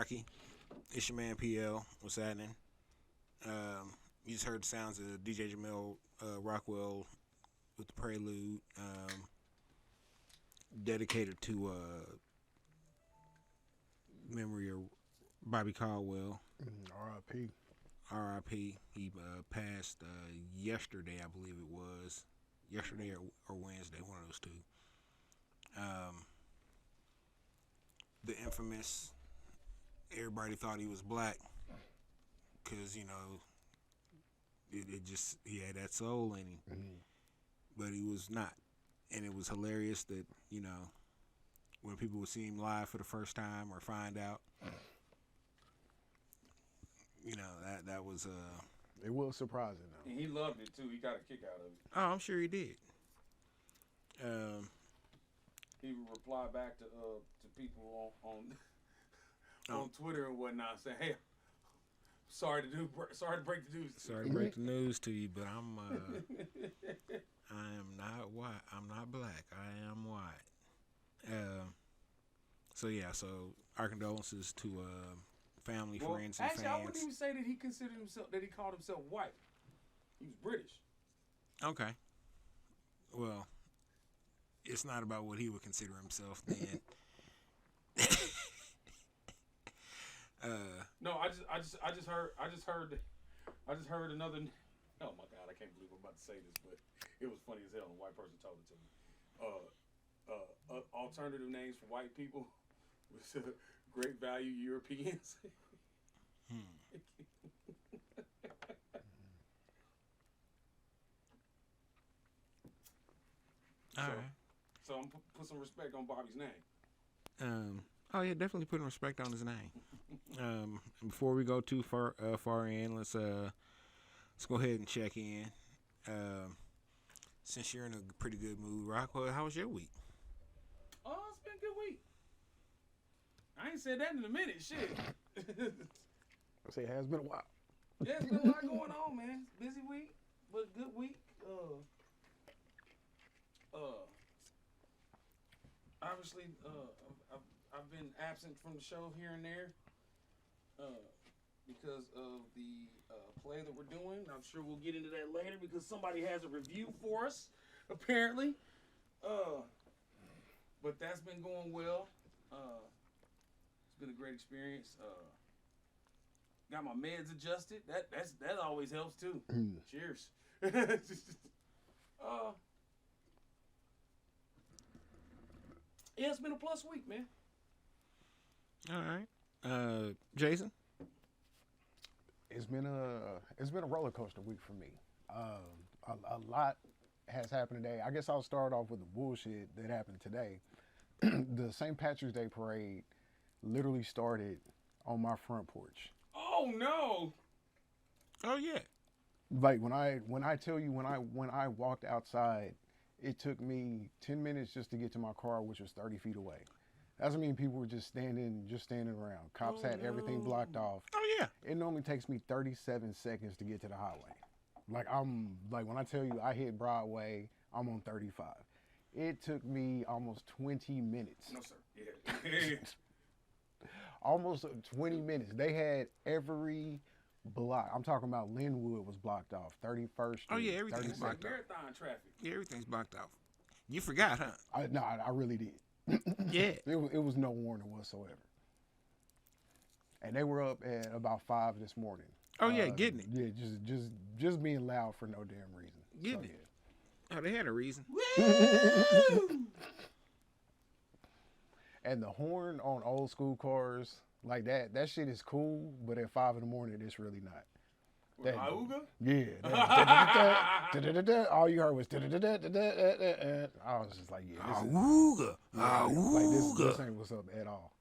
Lawnarchy. It's your man PL. What's happening? You just heard the sounds of DJ Jamel Rockwell with the prelude, dedicated to memory of Bobby Caldwell. R.I.P. R.I.P. He passed yesterday, I believe it was. Yesterday or Wednesday, one of those two. The infamous, everybody thought he was black because, he had that soul in him. Mm-hmm. But he was not. And it was hilarious that, when people would see him live for the first time or find out, that was It was surprising though. And he loved it too. He got a kick out of it. Oh, I'm sure he did. He would reply back to people on Twitter and whatnot, saying, "Hey, sorry to break the news. Sorry to break the news to you, but I am not white. I'm not black. I am white." So our condolences to family, friends, and actually, fans. I wouldn't even say that he called himself white. He was British. Okay. Well, it's not about what he would consider himself then. No, I just heard another. Oh my God, I can't believe I'm about to say this, but it was funny as hell. A white person told it to me. Alternative names for white people was great value Europeans. All right. So I'm put some respect on Bobby's name. Oh yeah, definitely putting respect on his name. Before we go too far in, let's go ahead and check in. Since you're in a pretty good mood, Rockwell, how was your week? Oh, it's been a good week. I ain't said that in a minute. Shit. I say it has been a while. Yeah, it's been a lot going on, man. Busy week, but good week. Obviously, I've been absent from the show here and there because of the play that we're doing. I'm sure we'll get into that later because somebody has a review for us, apparently. But that's been going well. It's been a great experience. Got my meds adjusted. That always helps too. Cheers. Yeah, it's been a plus week, man. All right. Jason? It's been a roller coaster week for me. A lot has happened today. I guess I'll start off with the bullshit that happened today. The St. Patrick's Day parade literally started on my front porch. Oh no! Oh yeah. Like when I tell you when I walked outside, it took me 10 minutes just to get to my car, which was 30 feet away. That doesn't mean people were just standing around. Cops had everything blocked off. Oh yeah. It normally takes me 37 seconds to get to the highway. Like when I tell you I hit Broadway, I'm on 35. It took me almost 20 minutes. No sir. Yeah. Almost 20 minutes. They had every block. I'm talking about Linwood was blocked off. 31st Street. Oh yeah, everything's 32nd. blocked off. Marathon traffic. Yeah, everything's blocked off. You forgot, huh? I really did. Yeah. It was no warning whatsoever. And they were up at about 5 this morning. Oh yeah, getting it. Yeah, just being loud for no damn reason. Getting it. Oh, they had a reason. Woo! And the horn on old school cars, like that shit is cool, but at 5 in the morning, it's really not. That, Auga? Yeah. All you heard was I was just like, yeah, this ain't what's up at all.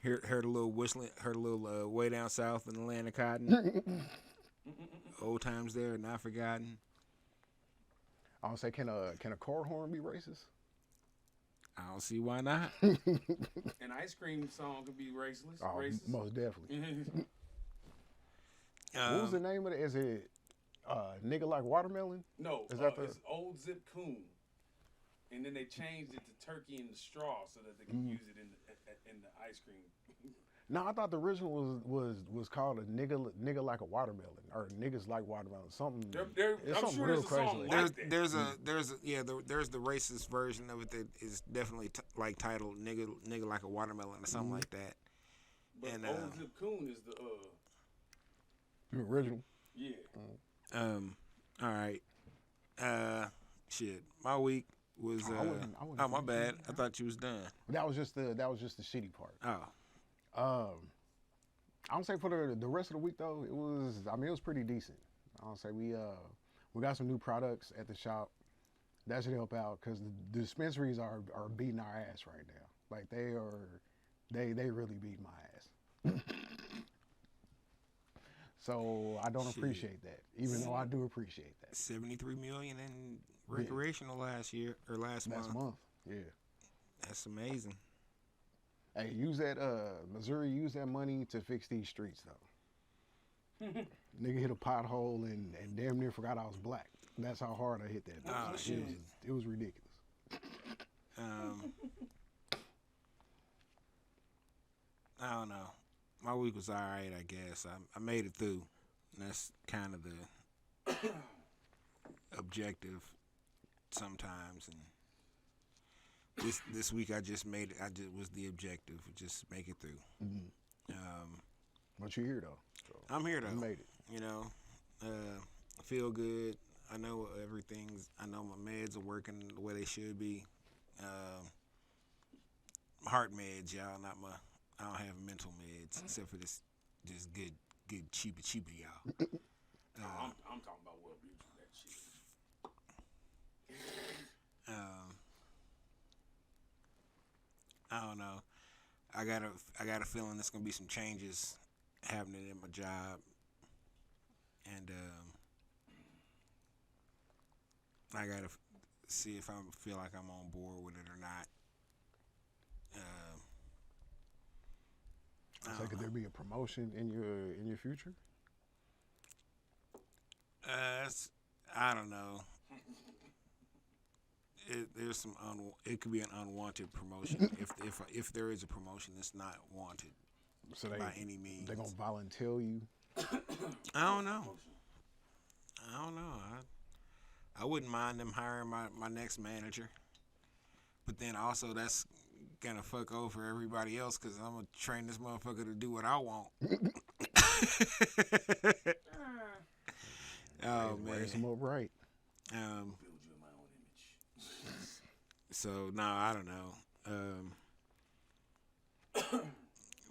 Heard a little whistling, heard a little way down south in the land of cotton. Old times there, not forgotten. I don't say, can a car horn be racist? I don't see why not. An ice cream song could be racist. Oh, racist. most definitely. What was the name of it? Is it Nigga Like Watermelon? No, is that it's Old Zip Coon. And then they changed it to Turkey in the Straw so that they can use it in the ice cream. No, I thought the original was called a nigga like a watermelon or niggas like watermelon. Something. It's I'm something sure real there's a song crazy. like that. There's the racist version of it that is definitely like titled nigga like a watermelon or something like that. But And Old Zip Coon is the original. yeah. All right. Shit. My week was I wouldn't oh my finish bad. it. I thought you was done. That was just the shitty part. Oh. I don't say for the rest of the week though, it was pretty decent. I don't say we got some new products at the shop. That should help out because the dispensaries are beating our ass right now. Like they really beat my ass. So I don't appreciate that, even though I do appreciate that. 73 million in recreational last month. Yeah. That's amazing. Hey, Missouri use that money to fix these streets though. Nigga hit a pothole and damn near forgot I was black. That's how hard I hit that. Oh, shit. It was ridiculous. I don't know. My week was all right, I guess. I made it through. And that's kind of the objective sometimes. And this week I just made it. I just was the objective. Just make it through. Mm-hmm. But you're here though. So I'm here though. You made it. You know, I feel good. I know I know my meds are working the way they should be. Heart meds, y'all. I don't have mental meds except for this good cheaper, y'all. I'm talking about Wellbutrin, that shit. I don't know. I got a feeling there's gonna be some changes happening in my job, and I gotta see if I feel like I'm on board with it or not. So could there be a promotion in your future? I don't know. There's some it could be an unwanted promotion. if there is a promotion, it's not wanted by any means. They're gonna volunteer you. I don't know. I wouldn't mind them hiring my next manager, but then also that's gonna fuck over everybody else because I'm gonna train this motherfucker to do what I want. Oh man, raise them up right. Build you in my own image. So no, I don't know.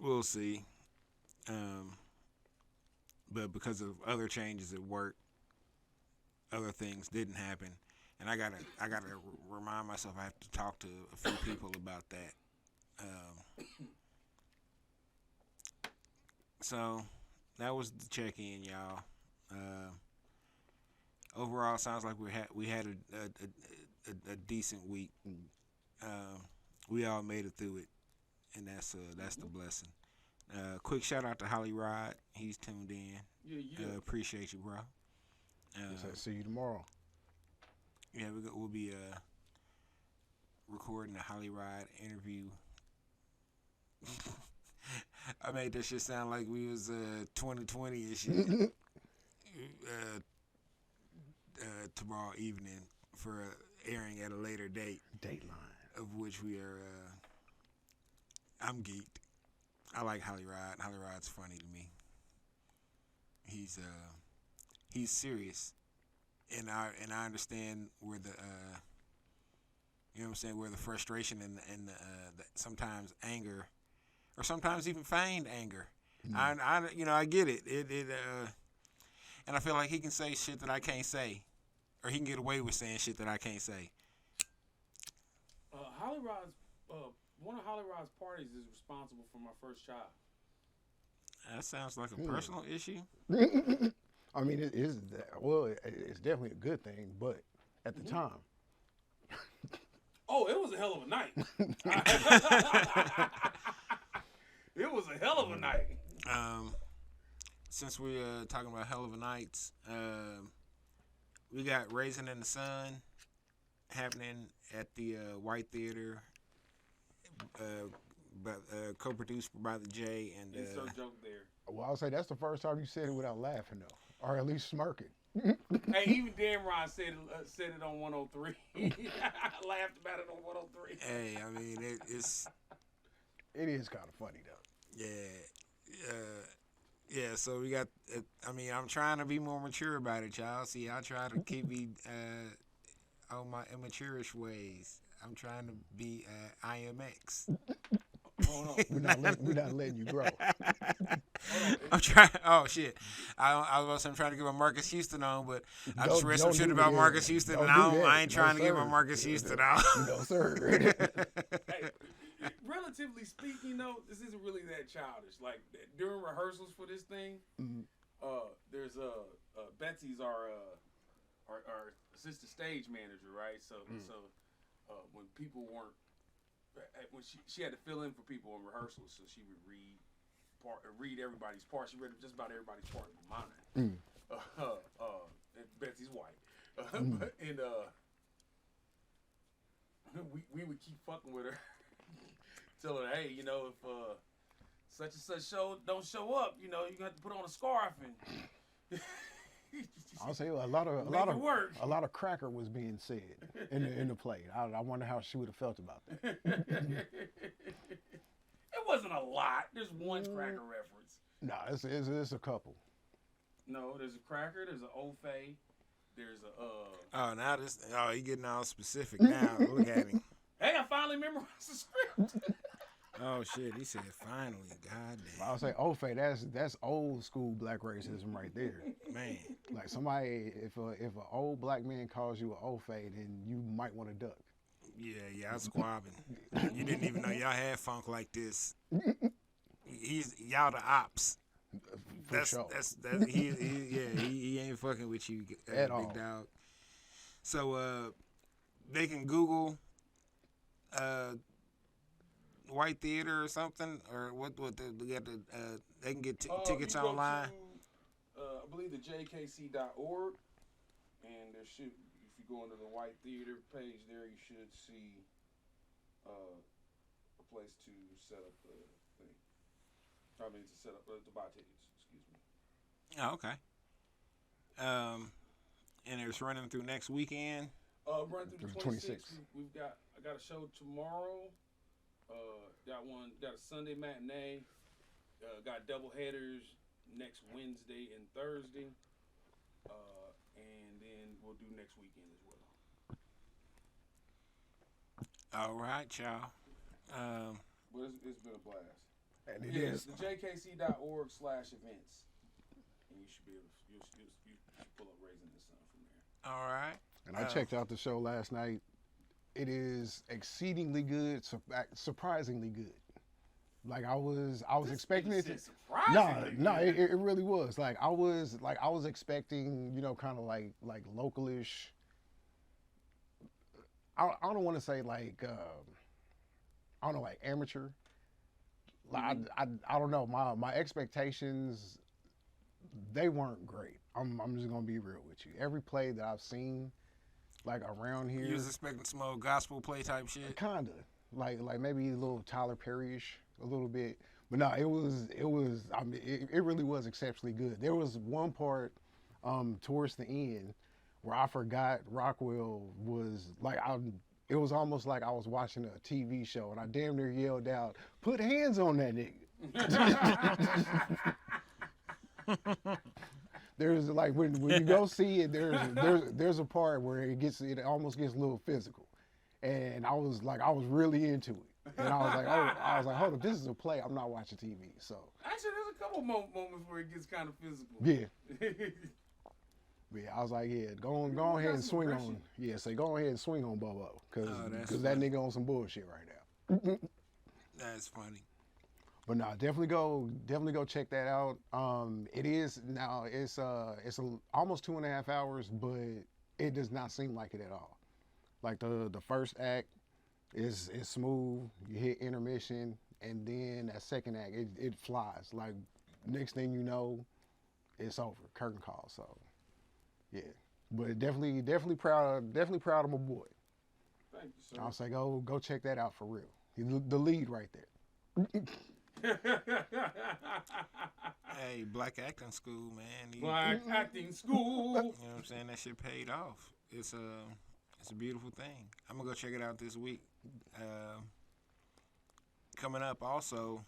We'll see. But because of other changes at work, other things didn't happen, and I gotta remind myself I have to talk to a few people about that. So that was the check-in, y'all. Overall, sounds like we had a decent week. We all made it through it, and that's the blessing. Quick shout out to Holly Rod. He's tuned in. Yeah. Appreciate you, bro. See you tomorrow. Yeah, we'll be recording a Holly Rod interview. I made that shit sound like we was 2020 and shit. Tomorrow evening for airing at a later date. Dateline. Of which we are. I'm geeked. I like Holly Rod. Holly Rod's funny to me. He's serious, and I understand where the you know what I'm saying, where the frustration and the sometimes anger, or sometimes even feigned anger. I get it. And I feel like he can say shit that I can't say, or he can get away with saying shit that I can't say. Holly Rod's one of Holly Rod's parties is responsible for my first child. That sounds like a personal issue. I mean, it is. Well, it's definitely a good thing, but at the time. Oh, it was a hell of a night. It was a hell of a night. Since we're talking about hell of a nights, we got Raisin in the Sun happening at the White Theater but co-produced by the J and Insert joke there. Well, I'll say that's the first time you said it without laughing though, or at least smirking. Hey, even Dan Ron said it on 103. I laughed about it on 103. hey, I mean it's It is kind of funny though. yeah. Yeah, so we got. I mean, I'm trying to be more mature about it, y'all. See, I try to keep me on my immature-ish ways. I'm trying to be IMX. Hold on. We're not letting you grow. I'm trying. Oh shit! I'm trying to get my Marcus Houston on, but I just read some shit about Marcus Houston, and I ain't trying to get my Marcus Houston on. No sir. Hey, relatively speaking, though, this isn't really that childish. Like during rehearsals for this thing, there's Betsy's our assistant stage manager, right? So when people weren't, when she had to fill in for people in rehearsals, so she would read everybody's part. She read just about everybody's part of mine. Betsy's white, and we would keep fucking with her. Tell her, hey, you know, if such and such show don't show up, you know, you have to put on a scarf and. I'll say a lot of cracker was being said in the play. I wonder how she would have felt about that. It wasn't a lot. There's one cracker reference. Nah, it's a couple. No, there's a cracker. There's an Old Fay. There's a Oh, now this. Oh, he getting all specific now. Look at him. Hey, I finally memorized the script. Oh shit! He said finally. God damn. I'll say Ofe. That's old school black racism right there. Man. Like somebody, if an old black man calls you an Ofe, then you might want to duck. Yeah, I'm squabbing. You didn't even know y'all had funk like this. Y'all the ops. For sure. He ain't fucking with you, At big all. dog. So they can Google White Theater or something, or what they can get tickets you go online. To, I believe the jkc.org, and there should, if you go into the White Theater page there, you should see a place to set up the thing. I mean, to set up to buy tickets. Excuse me. Oh, okay. And it's running through next weekend. Run through the 26th. I got a show tomorrow. Got a Sunday matinee. Got double headers next Wednesday and Thursday. And then we'll do next weekend as well. All right, y'all. But it's been a blast. And it Yeah, is. it's the jkc.org/events. And you should be able to, you should pull up Raising the Sun from there. All right. And I checked out the show last night. It is exceedingly good, surprisingly good. Like I was expecting it to. No, it really was. Like I was expecting, you know, kind of like localish. I don't want to say like I don't know, like amateur. Like I don't know. My expectations, they weren't great. I'm just gonna be real with you. Every play that I've seen, like around here, You was expecting some old gospel play type shit. kinda like maybe a little Tyler Perry-ish, a little bit. But no, it was. I mean, it really was exceptionally good. There was one part towards the end where I forgot Rockwell was like It was almost like I was watching a TV show, and I damn near yelled out, "Put hands on that nigga!" There's like when you go see it, there's a part where it almost gets a little physical, and I was really into it, and I was like, hold up, this is a play. I'm not watching TV. So actually, there's a couple moments where it gets kind of physical. Yeah. But yeah, I was like, yeah, go ahead and swing on. Yeah, say go ahead and swing on Bobo, because that nigga on some bullshit right now. That's funny. But no, definitely go check that out. It is now it's almost 2.5 hours, but it does not seem like it at all. Like the first act is smooth. You hit intermission, and then that second act it flies. Like next thing you know, it's over. Curtain call. So. Yeah, but definitely proud of my boy. Thank you, sir. I'll say go check that out for real. He's the lead right there. Hey, black acting school, man. Black acting school. You know what I'm saying? That shit paid off. It's a beautiful thing. I'm gonna go check it out this week. Coming up also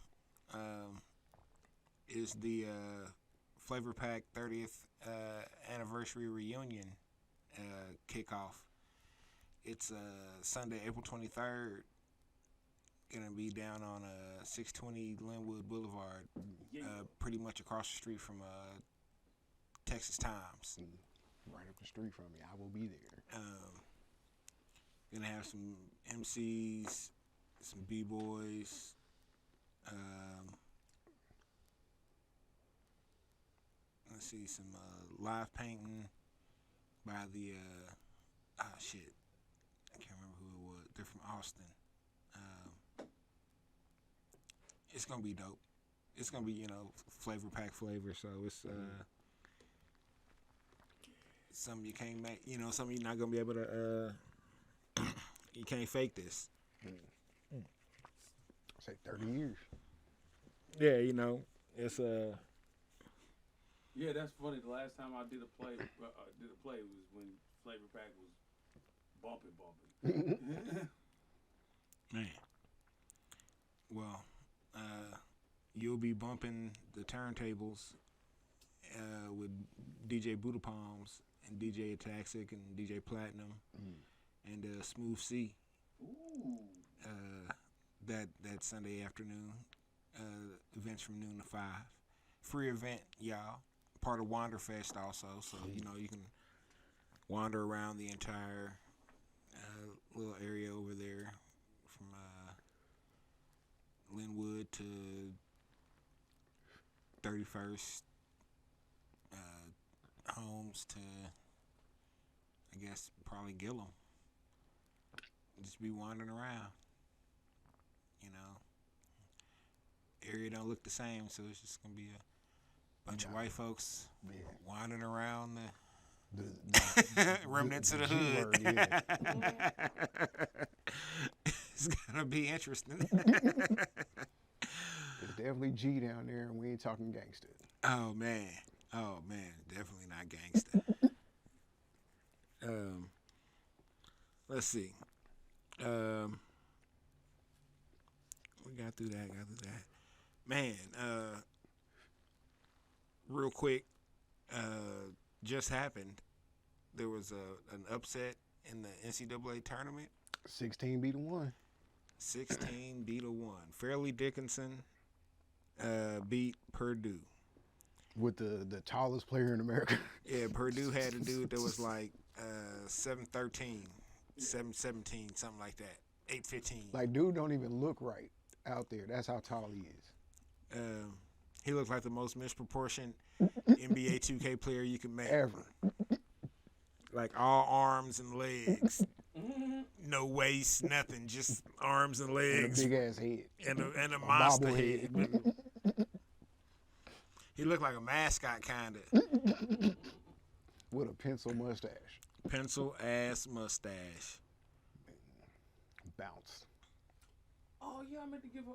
is the Flavor Pack 30th anniversary reunion kickoff. It's Sunday, April 23rd. Gonna be down on 620 Linwood Boulevard, pretty much across the street from Texas Times. Right up the street from me. I will be there. Gonna have some MCs, some B-boys. Let's see, some live painting by the shit. I can't remember who it was. They're from Austin. It's gonna be dope. It's gonna be, flavor pack flavor, so it's something you can't make. Something you're not gonna be able to. You can't fake this. Say 30 years. Yeah, it's Yeah, that's funny. The last time I did a play, was when Flavor Pack was bumping. Man. Well, you'll be bumping the turntables with DJ Buddha Palms and DJ Ataxic and DJ Platinum and Smooth C. Ooh. That Sunday afternoon. Events from noon to 5. Free event, y'all. Part of Wanderfest also, so you can wander around the entire little area over there from Linwood to 31st, Holmes to, I guess, probably Gillum. Just be wandering around. Area don't look the same, so it's just gonna be a bunch of white folks wandering around the remnants of the hood. Word, It's gonna be interesting. There's definitely G down there, and we ain't talking gangster. Oh man, definitely not gangster. Let's see. We got through that. Man, real quick, just happened. There was an upset in the NCAA tournament. 16 beat 1. 16 beat 1. Fairleigh Dickinson beat Purdue. With the tallest player in America. Yeah, Purdue had a dude that was like 7'13", 7'17", something like that. 8'15". Like, dude don't even look right out there. That's how tall he is. He looked like the most misproportioned NBA 2K player you could make. Ever. Like all arms and legs. No waist, nothing. Just arms and legs. And a big ass head. And a monster head. He looked like a mascot, kind of. With a pencil mustache. Pencil ass mustache. Bounced. Oh yeah, I meant to give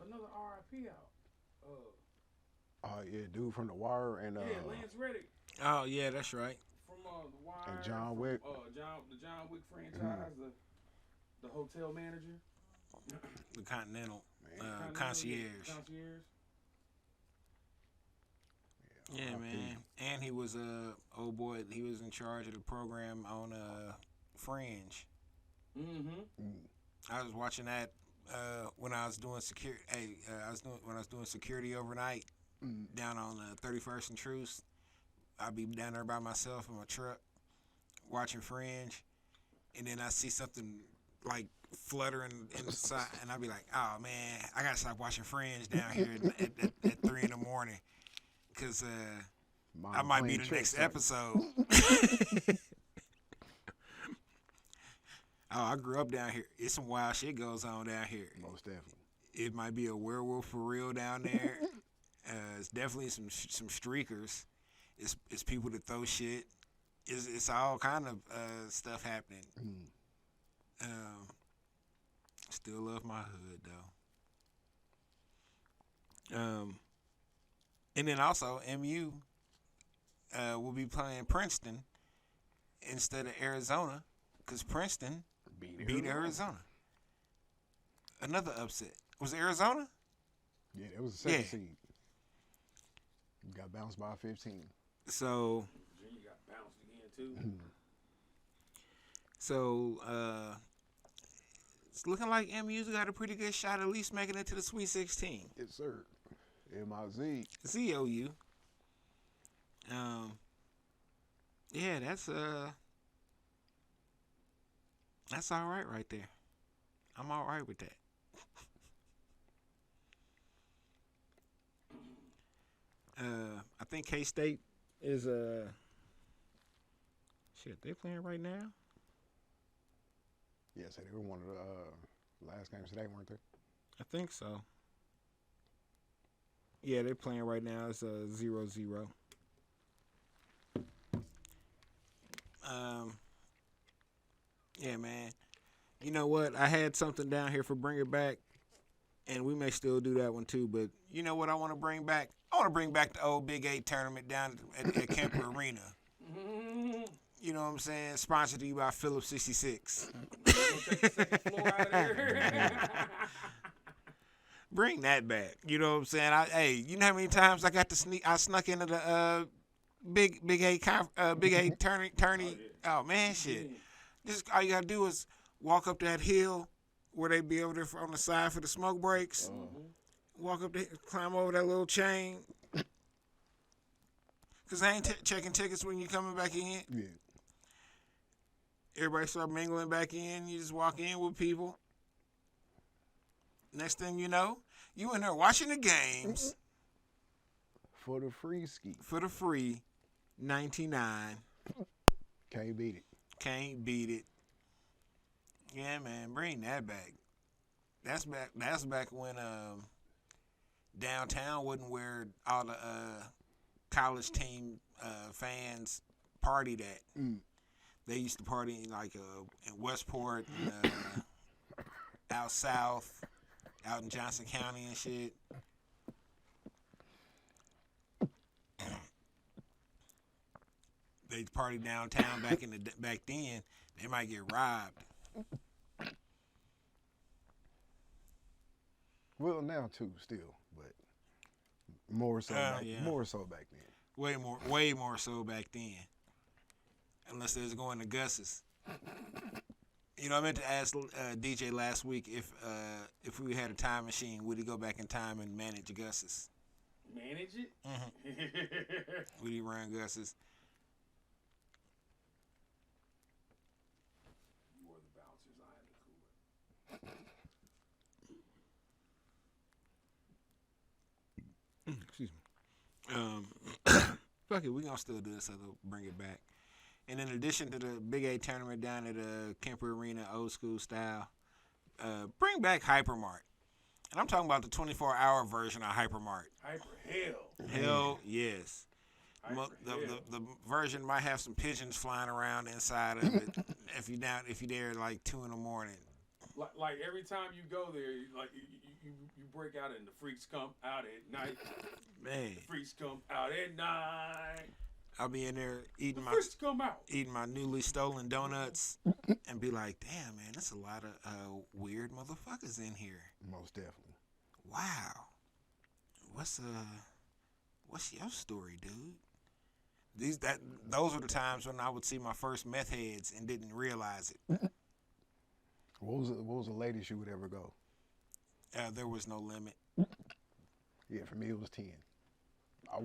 another RIP out. Oh yeah, dude from The Wire and Lance Reddick. Oh yeah, that's right. From The Wire. And John Wick. The John Wick franchise, the hotel manager. The Continental concierge. Yeah, man. And he was old boy. He was in charge of the program on Fringe. I was watching that when I was doing security. When I was doing security overnight down on 31st and Truce. I'd be down there by myself in my truck watching Fringe, and then I see something like fluttering in the side, and I'd be like, "Oh man, I gotta stop watching Fringe down here at 3 in the morning, cause I might be the next episode." Oh, I grew up down here. It's some wild shit goes on down here. Most definitely. It might be a werewolf for real down there. It's definitely some streakers. It's people that throw shit. It's all kind of stuff happening. Still love my hood though. And then also MU will be playing Princeton instead of Arizona because Princeton beat Arizona. Another upset. Was it Arizona? Yeah, it was the second seed. Got bounced by 15. So Virginia got bounced again too. So it's looking like MU's got a pretty good shot at least making it to the Sweet 16. Yes, sir. MIZ. ZOU. Yeah, that's all right there. I'm all right with that. I think K-State is shit, they playing right now? Yeah, so they were one of the last games today, weren't they? I think so. Yeah, they're playing right now. It's 0-0. Yeah, man. You know what? I had something down here for Bring It Back, and we may still do that one too. But you know what I want to bring back? I want to bring back the old Big 8 tournament down at Kemper Arena. You know what I'm saying? Sponsored to you by Phillips 66. Take the second floor out of there. Bring that back. You know what I'm saying? Hey, you know how many times I got to sneak? I snuck into the Big 8 tourney. Oh man, shit. Just all you gotta do is walk up that hill where they be over there on the side for the smoke breaks. Walk up there, climb over that little chain. Cause I ain't checking tickets when you coming back in. Yeah. Everybody start mingling back in. You just walk in with people. Next thing you know, you in there watching the games. For the free ski. For the free, $99. Can't beat it. Can't beat it. Yeah, man, bring that back. That's back when downtown wasn't where all the college team fans partied at. They used to party in Westport, and, out south, out in Johnson County and shit. They party downtown back then. They might get robbed. Well, now too, still, but more so. More so back then. Way more so back then. Unless they was going to Gus's. You know, I meant to ask DJ last week if we had a time machine, would he go back in time and manage Gus's? Manage it? Would he run Gus's? You were the bouncers, I am the cooler. Excuse me. Fuck it, we gonna still do this, so they'll bring it back. And in addition to the Big 8 tournament down at Kemper Arena, old school style, bring back Hypermart. And I'm talking about the 24-hour version of Hypermart. Hell yes. The version might have some pigeons flying around inside of it if you there at like 2 a.m. Like every time you go there, like you break out and the freaks come out at night. Man, the freaks come out at night. I'll be in there eating my newly stolen donuts and be like, damn, man, there's a lot of weird motherfuckers in here. Most definitely. Wow. What's your story, dude? Those were the times when I would see my first meth heads and didn't realize it. What was the latest you would ever go? There was no limit. Yeah, for me it was 10. I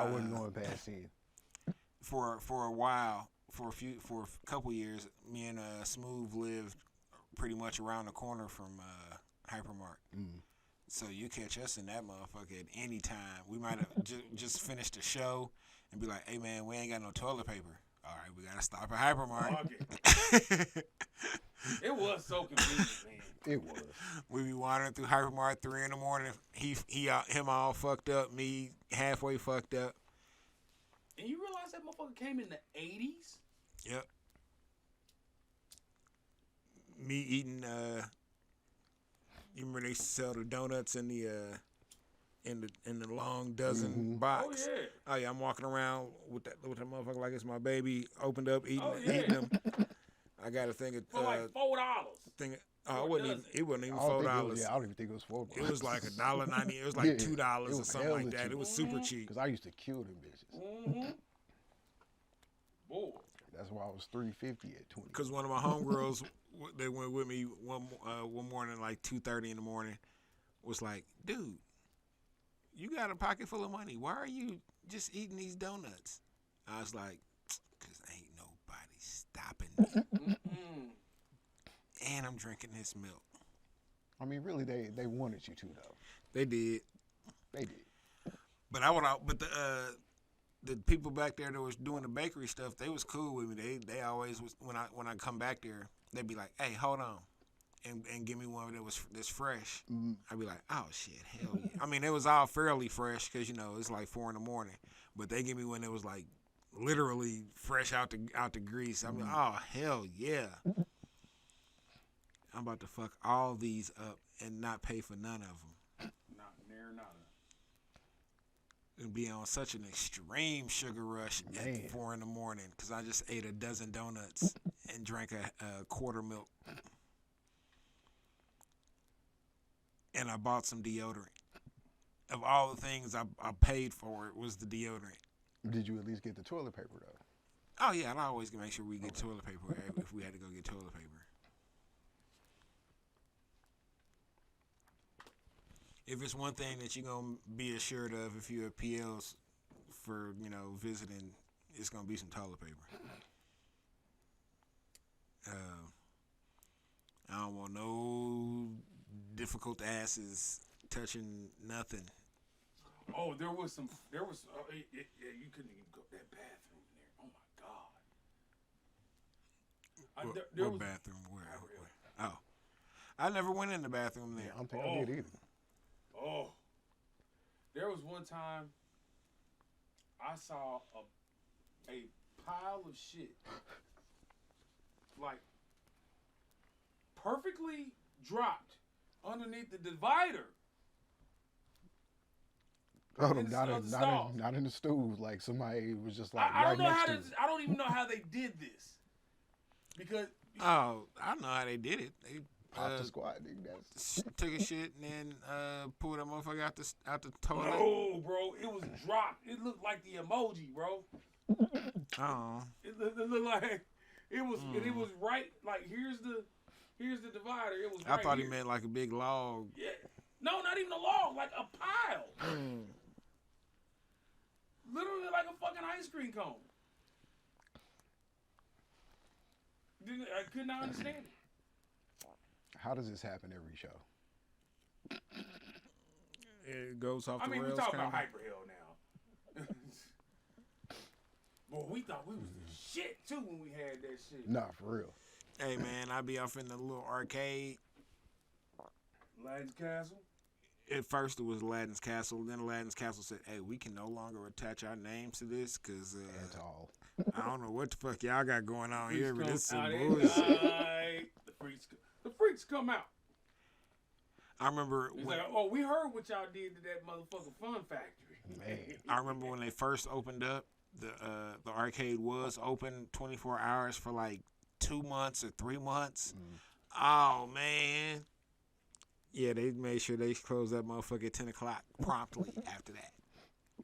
wasn't going past 10. For a while, for a couple years, me and Smooth lived pretty much around the corner from Hypermart. So you catch us in that motherfucker at any time. We might have just finished the show and be like, "Hey man, we ain't got no toilet paper. All right, we gotta stop at Hypermart." It was so convenient, man. It was. We be wandering through Hypermart 3 a.m. Him all fucked up, me halfway fucked up. And you realize that motherfucker came in the 80s? Yep. Me eating. You remember they sell the donuts in in the long dozen box. Oh yeah. Oh yeah, I'm walking around with that motherfucker like it's my baby, opened up, eating Oh, yeah. eating them. I got a thing of For like $4. thing. For It a wasn't even. dozen. It wasn't even I don't think it $4. was. Yeah, I don't even think it was $4. It was like $1.90. It was like Yeah, $2 it or was something like hella that. cheap. It was super cheap. Cause I used to kill them bitches. Mm-hmm. Boy. That's why I was $3.50 at 20. Cause one of my homegirls, they went with me one morning, like 2:30 in the morning, was like, "Dude, you got a pocket full of money. Why are you just eating these donuts?" I was like, "Cause ain't nobody stopping me, and I'm drinking this milk." I mean, really, they wanted you to though. They did, They did. but but the people back there that was doing the bakery stuff, they was cool with me. They always was when I come back there, they'd be like, "Hey, hold on," and give me one that's fresh. I'd be like, "Oh shit, hell yeah!" I mean, it was all fairly fresh because it's like 4 in the morning, but they give me one that was like literally fresh out the grease. I'm like, "Oh hell yeah!" I'm about to fuck all these up and not pay for none of them. Not near nada. And be on such an extreme sugar rush Man. at 4 in the morning because I just ate a dozen donuts and drank a quarter milk. And I bought some deodorant. Of all the things I paid for, it was the deodorant. Did you at least get the toilet paper though? Oh yeah, I'd always make sure we get toilet paper if we had to go get toilet paper. If it's one thing that you're gonna be assured of if you're at PL's for visiting, it's gonna be some toilet paper. I don't want no difficult asses touching nothing. Oh, there was you couldn't even go that bathroom in there. Oh my god. There What was bathroom? Where? Oh, I never went in the bathroom there. Yeah, I don't think I did either. Oh, there was one time I saw a pile of shit, like perfectly dropped underneath the divider. Oh, In the stalls. not in the stools. Like somebody was just like I right don't know next how to to. it. I don't even know how they did this because Oh, I know how they did it. They Pop the squad, nigga. That's took a shit and then pulled that motherfucker out the toilet. no, bro, it was dropped. It looked like the emoji, bro. Oh, It looked like it was. And it was right. Like here's the divider. It was. I right thought here. he meant like a big log. Yeah. No, not even a log. Like a pile. Literally like a fucking ice cream cone. I could not understand it. how does this happen every show? It goes off the I mean, we rails. talk about kinda. hyper hell now. Boy, we thought we was the shit too when we had that shit. Nah, for real. Hey man, I'd be off in the little arcade. Aladdin's Castle. At first it was Aladdin's Castle. Then Aladdin's Castle said, "Hey, we can no longer attach our names to this because At all. I don't know what the fuck y'all got going on here, but this is some out at bullshit." night. The freaks come out. I remember He's when, like, oh, we heard what y'all did to that motherfucking Fun Factory. Man. I remember when they first opened up. The arcade was open 24 hours for like 2 months or 3 months. Oh man. Yeah, they made sure they closed that motherfucker at 10 o'clock promptly after that.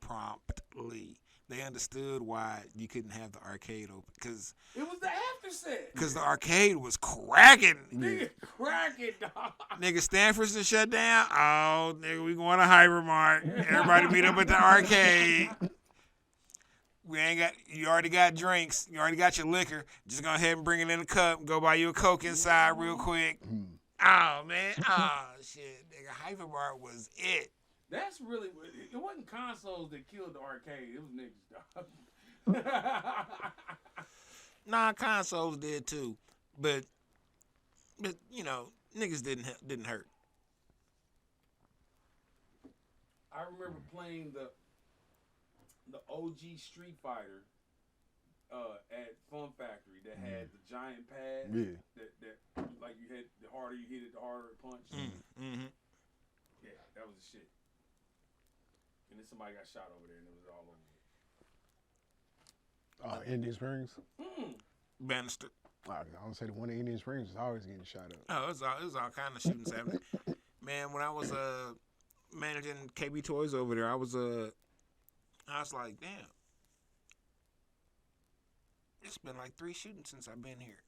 Promptly. They understood why you couldn't have the arcade open. Because It was the after set. the arcade was cracking. Nigga, crack it, dog. Nigga, Stanford's to shut down. Oh, nigga, we going to Hypermart. Everybody meet up at the arcade. You already got drinks. You already got your liquor. Just go ahead and bring it in a cup and go buy you a Coke inside real quick. Oh, man. Oh, shit. Nigga, Hypermart was it. That's really, it wasn't consoles that killed the arcade. It was niggas, dog. Nah, consoles did too. But niggas didn't hurt. I remember playing the OG Street Fighter at Fun Factory that had the giant pad. Yeah. That like you had, the harder you hit it, the harder it punched. Mm-hmm. Yeah, that was the shit. And then somebody got shot over there, and it was all over. Indian Springs. Bannister. I don't say the one in Indian Springs is always getting shot up. Oh, it was all kind of shootings happening. Man, when I was managing KB Toys over there, I was like, damn. It's been like 3 shootings since I've been here.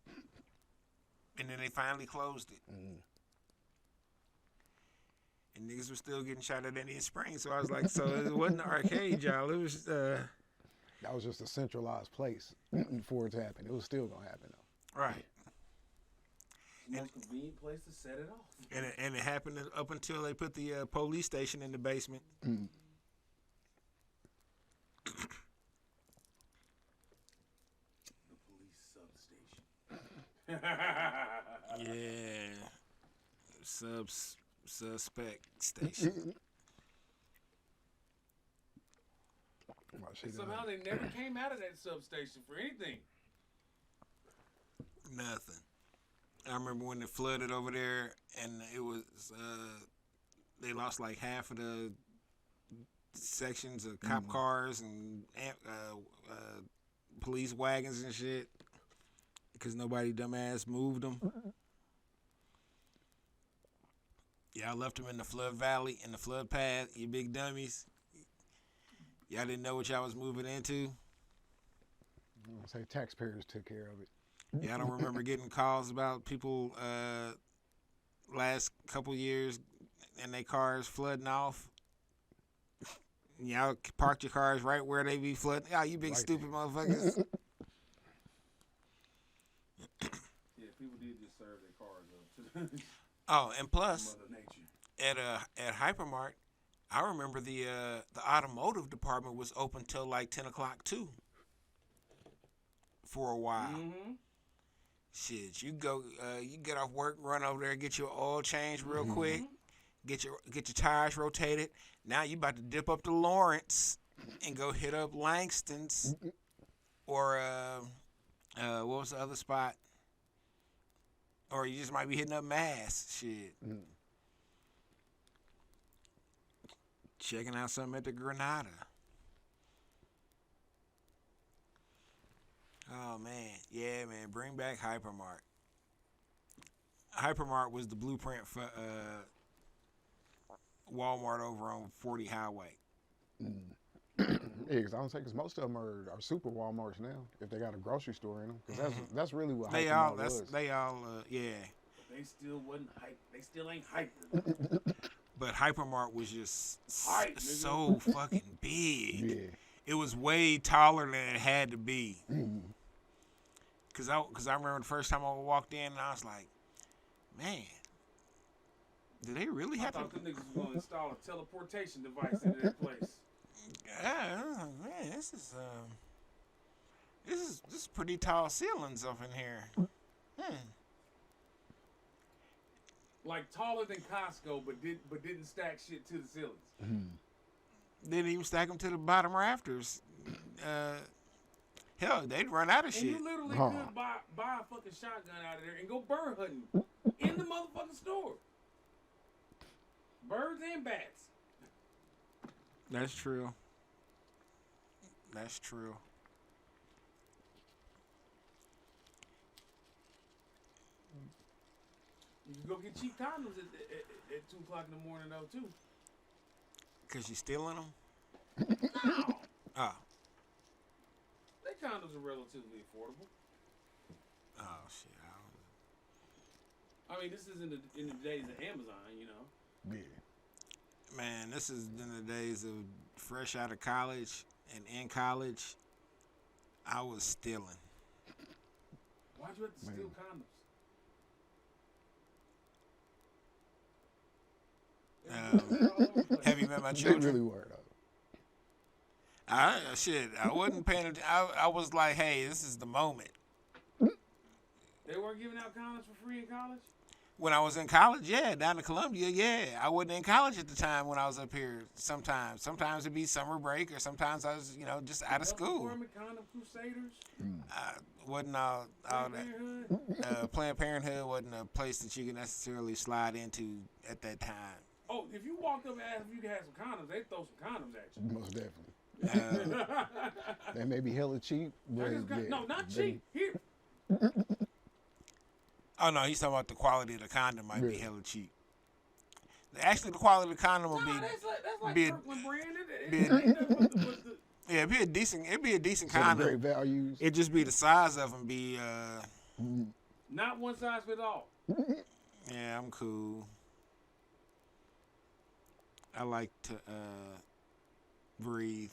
And then they finally closed it. And niggas were still getting shot at Indian Springs. So I was like, so it wasn't the arcade, y'all. It was that was just a centralized place for it to happen. It was still gonna happen though. right. The most convenient place to set it off. And it happened up until they put the police station in the basement. The police substation. Yeah. Suspect station. Somehow they never came out of that substation for anything. Nothing. I remember when it flooded over there, and it was they lost like half of the sections of cop cars and police wagons and shit because nobody dumbass moved them. Y'all left them in the flood valley, in the flood path, you big dummies. Y'all didn't know what y'all was moving into. I'll say taxpayers took care of it. Yeah, I don't remember getting calls about people last couple years and their cars flooding off. Y'all parked your cars right where they be flooding. Oh, you big Right. stupid motherfuckers. Yeah, people did just serve their cars up to Oh, and plus Mother Nature. at Hypermart, I remember the automotive department was open till like 10 o'clock too. For a while. Mm-hmm. Shit, you go, you get off work, run over there, get your oil changed real quick, get your tires rotated. Now you about to dip up to Lawrence and go hit up Langston's, or what was the other spot? Or you just might be hitting up Mass. Shit, checking out something at the Granada. Oh man, yeah, man, bring back Hypermart. Hypermart was the blueprint for Walmart over on 40 Highway. Yeah, because I don't say because most of them are super Walmarts now. If they got a grocery store in them, because that's really what They Hypermart all, was. yeah. They still wasn't hype. They still ain't hyper. But Hypermart was just Hype, nigga. so fucking big. Yeah. It was way taller than it had to be. Cause I remember the first time I walked in and I was like, man, do they really I have thought to? the niggas was gonna install a teleportation device into that place. Yeah, man, this is pretty tall ceilings up in here. Like taller than Costco, but didn't stack shit to the ceilings. Didn't even stack them to the bottom rafters. Hell, they'd run out of And shit. you literally could buy a fucking shotgun out of there and go bird hunting in the motherfucking store. Birds and bats. That's true. That's true. You can go get cheap condoms at 2 o'clock in the morning though too. Cause you stealing them? No, Oh. they condoms are relatively affordable. Oh shit. I mean, this is in the days of Amazon, you know. Yeah. Man, this is in the days of fresh out of college and in college. I was stealing. Why'd you have to steal condoms? Have you met my They children? really were though. I wasn't paying attention. I was like, hey, this is the moment. They weren't giving out condoms for free in college? When I was in college, yeah, down to Columbia, yeah. I wasn't in college at the time when I was up here. Sometimes it'd be summer break, or sometimes I was, just out of school. Department Condom Crusaders? Wasn't all that. Parenthood? Planned Parenthood wasn't a place that you could necessarily slide into at that time. Oh, if you walked up and asked if you could have some condoms, they throw some condoms at you. Most definitely. Uh, That may be hella cheap, but yeah, no, not they- cheap. Here, oh no, he's talking about the quality of the condom might be Yeah. hella cheap. Actually, the quality of the condom will nah, be that's like be a- Kirkland brand. be a- It ain't nothing but the, yeah, it'd be a decent so the great condom. values. It just be the size of them be not one size fits all. yeah, I'm cool. I like to breathe.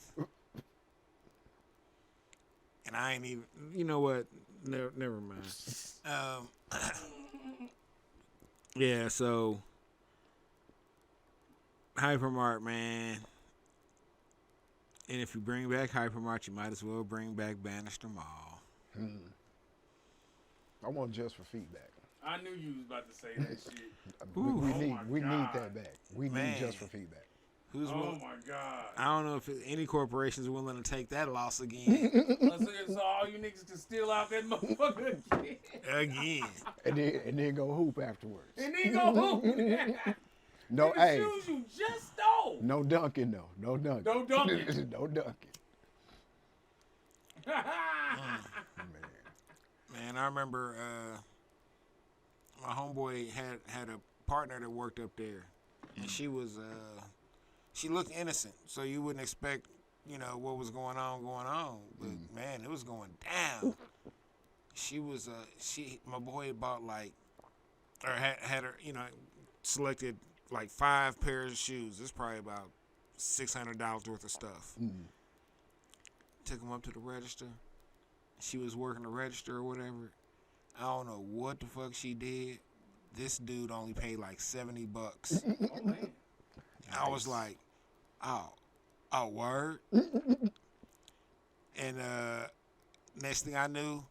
And I ain't even, you know what? Never mind. Yeah, so Hypermart, man. And if you bring back Hypermart, you might as well bring back Bannister Mall. I want just for feedback. I knew you was about to say that shit. We Oh my need God. that back. We Man. need just for feedback. Who's Oh will- my god. I don't know if any corporation's willing to take that loss again. So all you niggas can steal out that motherfucker again. Again. And then go hoop afterwards. And then go home. No, The hey, shoes you just stole. no dunking though. No dunking. No dunking. No dunking. Man. Man, I remember my homeboy had a partner that worked up there, and she was she looked innocent, so you wouldn't expect what was going on, but man, it was going down. She was my boy had bought had her selected like 5 pairs of shoes. It's probably about $600 worth of stuff. Took him up to the register. She was working the register or whatever. I don't know what the fuck she did. This dude only paid like $70. Oh man. I was like, oh, word. And next thing I knew,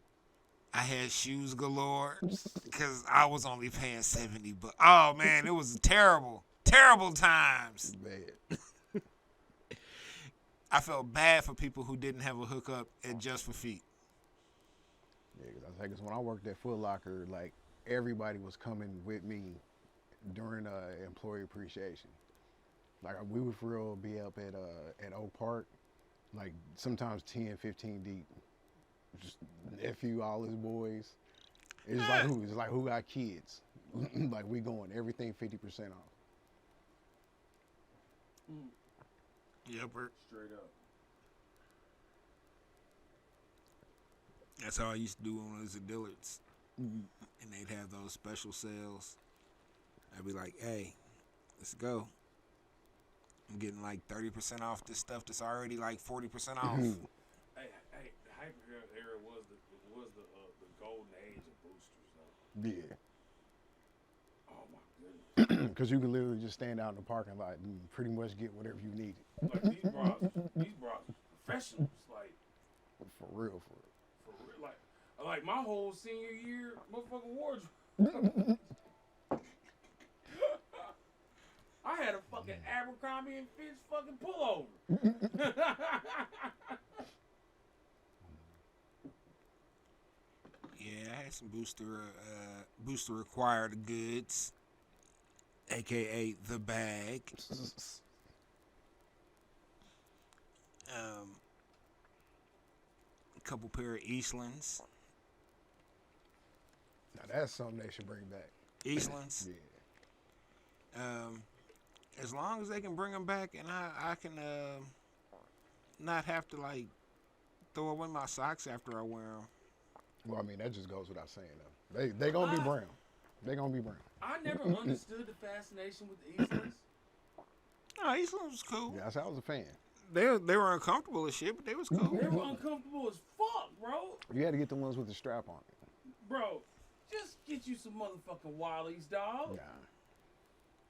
I had shoes galore because I was only paying $70. Oh man, it was terrible times. Man. I felt bad for people who didn't have a hookup at Just for Feet. Yeah, because when I worked at Foot Locker, like everybody was coming with me during employee appreciation. Like we would for real be up at Oak Park, like sometimes 10, 15 deep. Just nephew, all his boys. It's like who got kids? Like we going everything 50% off. Yep. Straight up. That's how I used to do when I was at Dillard's. And they'd have those special sales. I'd be like, hey, let's go. I'm getting like 30% off this stuff that's already like 40% off. Hey, the hyper era was the golden age of boosters, though. Yeah. Oh my goodness. Because you can literally just stand out in the parking lot and pretty much get whatever you needed. Like these bras professionals, like For real. for real, like my whole senior year, motherfucking wardrobe. I had a fucking Abercrombie and Fitch fucking pullover. Yeah, I had some booster required goods, aka the bag. A couple pair of Eastlands. Now that's something they should bring back. Eastlands. Yeah. As long as they can bring them back, and I can not have to like throw away my socks after I wear them. Well, I mean that just goes without saying though. They gonna be brown. They gonna be brown. I never understood the fascination with the Eastlands. No, Eastlands was cool. Yeah, I was a fan. They were uncomfortable as shit, but they was cool. They were uncomfortable as fuck, bro. You had to get the ones with the strap on it. Bro, just get you some motherfucking Wallies, dog. Nah.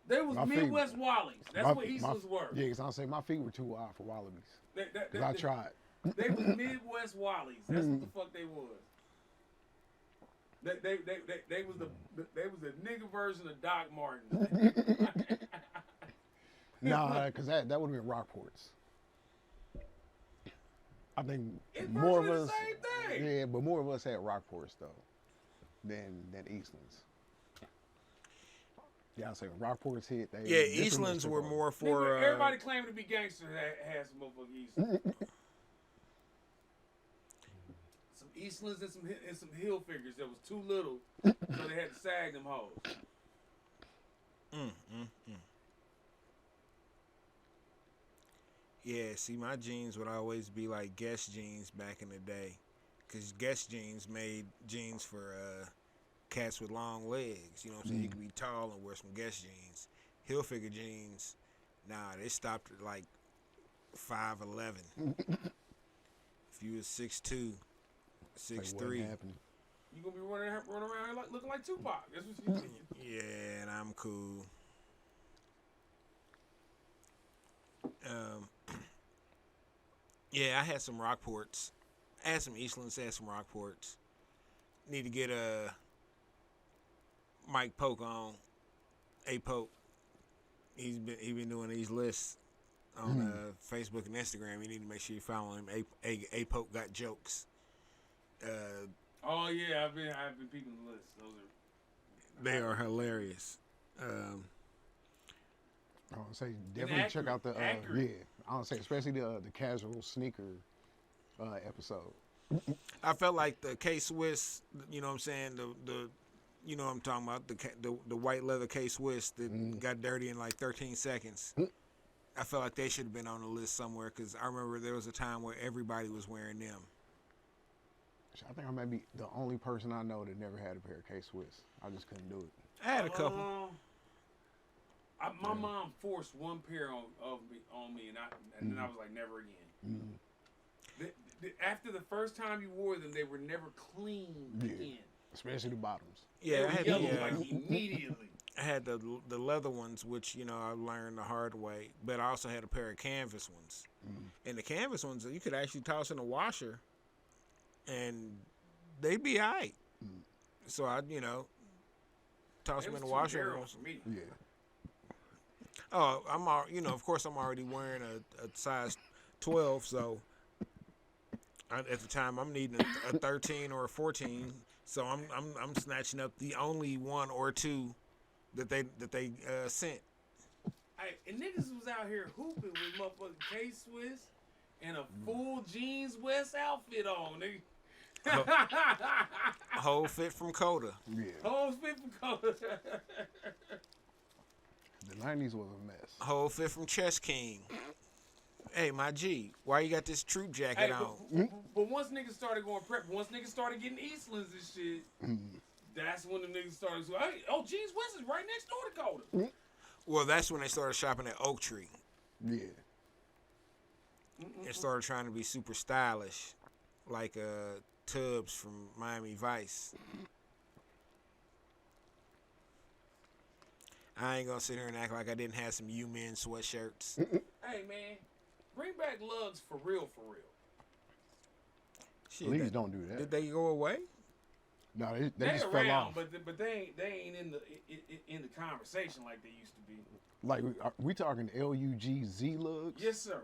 They was My feet- Midwest Wallies. That's what Eastlands were. Yeah, because I say my feet were too wide for wallabies. Because I tried. They was Midwest Wallies. That's what the fuck they was. They was the nigga version of Doc Martens. Nah, because that would have been Rockports. I think It's more of virtually us. the same thing. Yeah, but more of us had Rockports though than Eastlands. Yeah, I say when Rockport's hit. They Yeah, this one was Eastlands took were over. more Nigga, for. everybody claiming to be gangster had some motherfucking Eastlands. Some Eastlands and some hill figures that was too little, so they had to sag them hoes. Yeah, see, my jeans would always be like Guess jeans back in the day, cause Guess jeans made jeans for cats with long legs. You know what I'm saying? You could be tall and wear some Guess jeans. Hilfiger jeans, nah, they stopped at like 5'11". If you was 6'2", Like, 6'3", what happened? You gonna be running around here looking like Tupac. That's what you think. yeah, and I'm cool. Yeah, I had some Rockports. I had some Eastlands, I had some Rockports. Need to get a Mike Polk on. A Polk. He been doing these lists on Facebook and Instagram. You need to make sure you follow him. A Polk got jokes. Oh yeah, I've been peeping the list. Those are They are hilarious. I would say definitely check out the accurate. yeah. I would say especially the casual sneaker episode. I felt like the K Swiss. You know what I'm saying? The you know what I'm talking about, the white leather K Swiss that got dirty in like 13 seconds. I felt like they should have been on the list somewhere because I remember there was a time where everybody was wearing them. I think I might be the only person I know that never had a pair of K Swiss. I just couldn't do it. I had a couple. My mom forced one pair on me, and then I was like, never again. After the first time you wore them, they were never cleaned again. Especially the bottoms. Yeah, I had yellow like immediately. I had the leather ones, which I learned the hard way. But I also had a pair of canvas ones, and the canvas ones you could actually toss in the washer, and they'd be alright. So I toss them in the washer. For me. Yeah. Oh, of course I'm already wearing a size 12, so at the time I'm needing a 13 or a 14. So I'm snatching up the only one or two that they sent. Hey, and niggas was out here hooping with motherfucking K Swiss and a full jeans West outfit on, nigga. Whole fit from Coda. Yeah. Whole fit from Coda. The 90s was a mess. Whole fit from Chess King. Hey, my G, why you got this troop jacket on? But once niggas started going prep, once niggas started getting Eastlands and shit, that's when the niggas started saying, hey, Jeans West is right next door to Coda. Well, that's when they started shopping at Oak Tree. Yeah. And started trying to be super stylish, like Tubbs from Miami Vice. I ain't gonna sit here and act like I didn't have some U-Men sweatshirts. Hey, man, bring back lugs for real. Shit, Please don't do that. Did they go away? No, they They just around, fell off. but they ain't in the conversation like they used to be. Like, we talking LUGZ lugs? Yes, sir.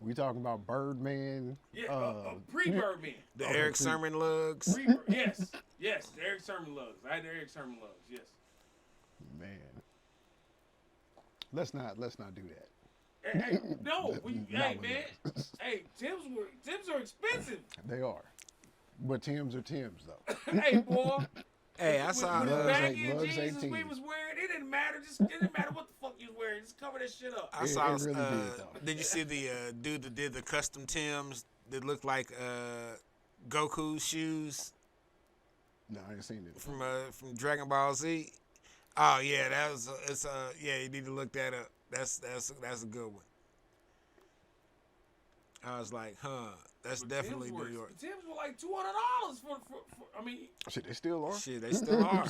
We talking about Birdman? Yeah, pre-Birdman. The Eric Sermon lugs? Yes, the Eric Sermon lugs. I had the Eric Sermon lugs, yes. Man. Let's not do that. Hey, no, hey, man. Hey, Timbs are expensive. They are. But Tim's are Tim's, though. Hey, boy. Hey, I saw With the Lugs baggy ain't- Lugs jeans ain't we teams. was wearing, it didn't matter. It didn't matter what the fuck you was wearing. Just cover that shit up. I saw. It really did, though. Did you see the dude that did the custom Timbs that looked like Goku's shoes No, I ain't seen it. from Dragon Ball Z? Oh yeah, that was yeah. You need to look that up. That's a good one. I was like, that's definitely New York. Timbs were like $200 for I mean, Shit, they still are. Shit, they still are.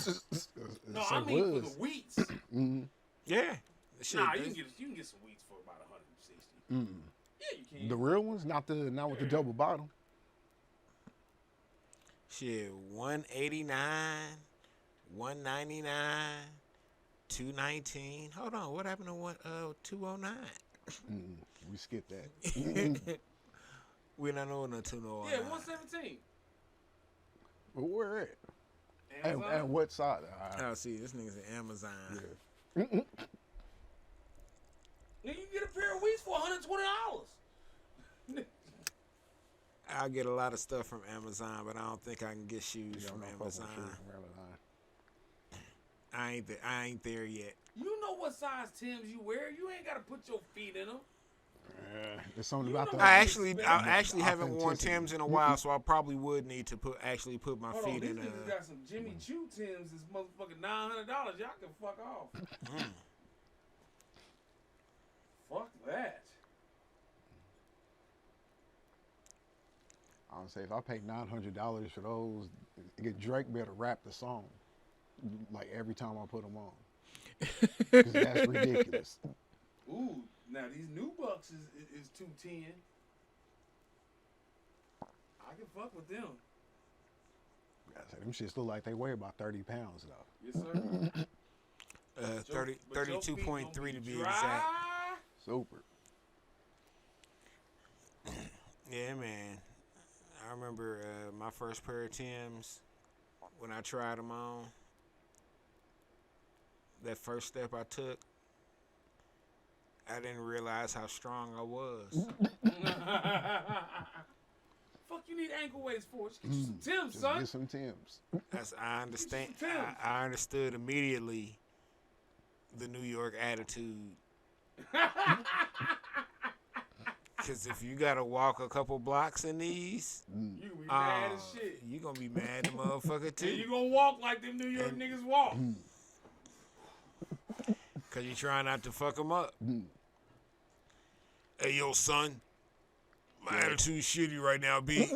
no, I mean for the wheats. Yeah. Shit, Nah, you can get some wheats for about 160. Yeah, you can. The real ones, not with the double bottom. Shit, 189, 199, 219. Hold on, what happened to 209? We skipped that. We're not knowing the 209. Yeah, 117. But where at? Amazon? And what side? Oh, see, this nigga's at Amazon. Yeah. Nigga, you get a pair of Wheats for $120. I get a lot of stuff from Amazon, but I don't think I can get shoes from Amazon. I ain't there yet. You know what size Timbs you wear. You ain't got to put your feet in them. There's something You about know the. I actually haven't worn authenticity. Timbs in a while, so I probably would need to put my Hold on, feet these in. niggas got some Jimmy Choo Timbs. This motherfucking $900. Y'all can fuck off. Fuck that. I would say if I pay $900 for those, Drake better rap the song like every time I put them on. 'Cause that's ridiculous. Ooh, now these new bucks is 210. I can fuck with them. I said, them shits look like they weigh about 30 pounds though. Yes, sir. 32.3 to be dry. exact. Super. Yeah, man. I remember my first pair of Timbs when I tried them on. That first step I took, I didn't realize how strong I was. Fuck, you need ankle weights for it. Just get you some Timbs, Just son. get some Timbs. I understand. Get some Timbs. I understood immediately the New York attitude. Because if you got to walk a couple blocks in these, You gonna be mad as shit. you going to be mad, motherfucker, too. And you gonna walk like them New York niggas walk. Because you trying not to fuck them up. Hey, yo, son. My attitude's shitty right now, B.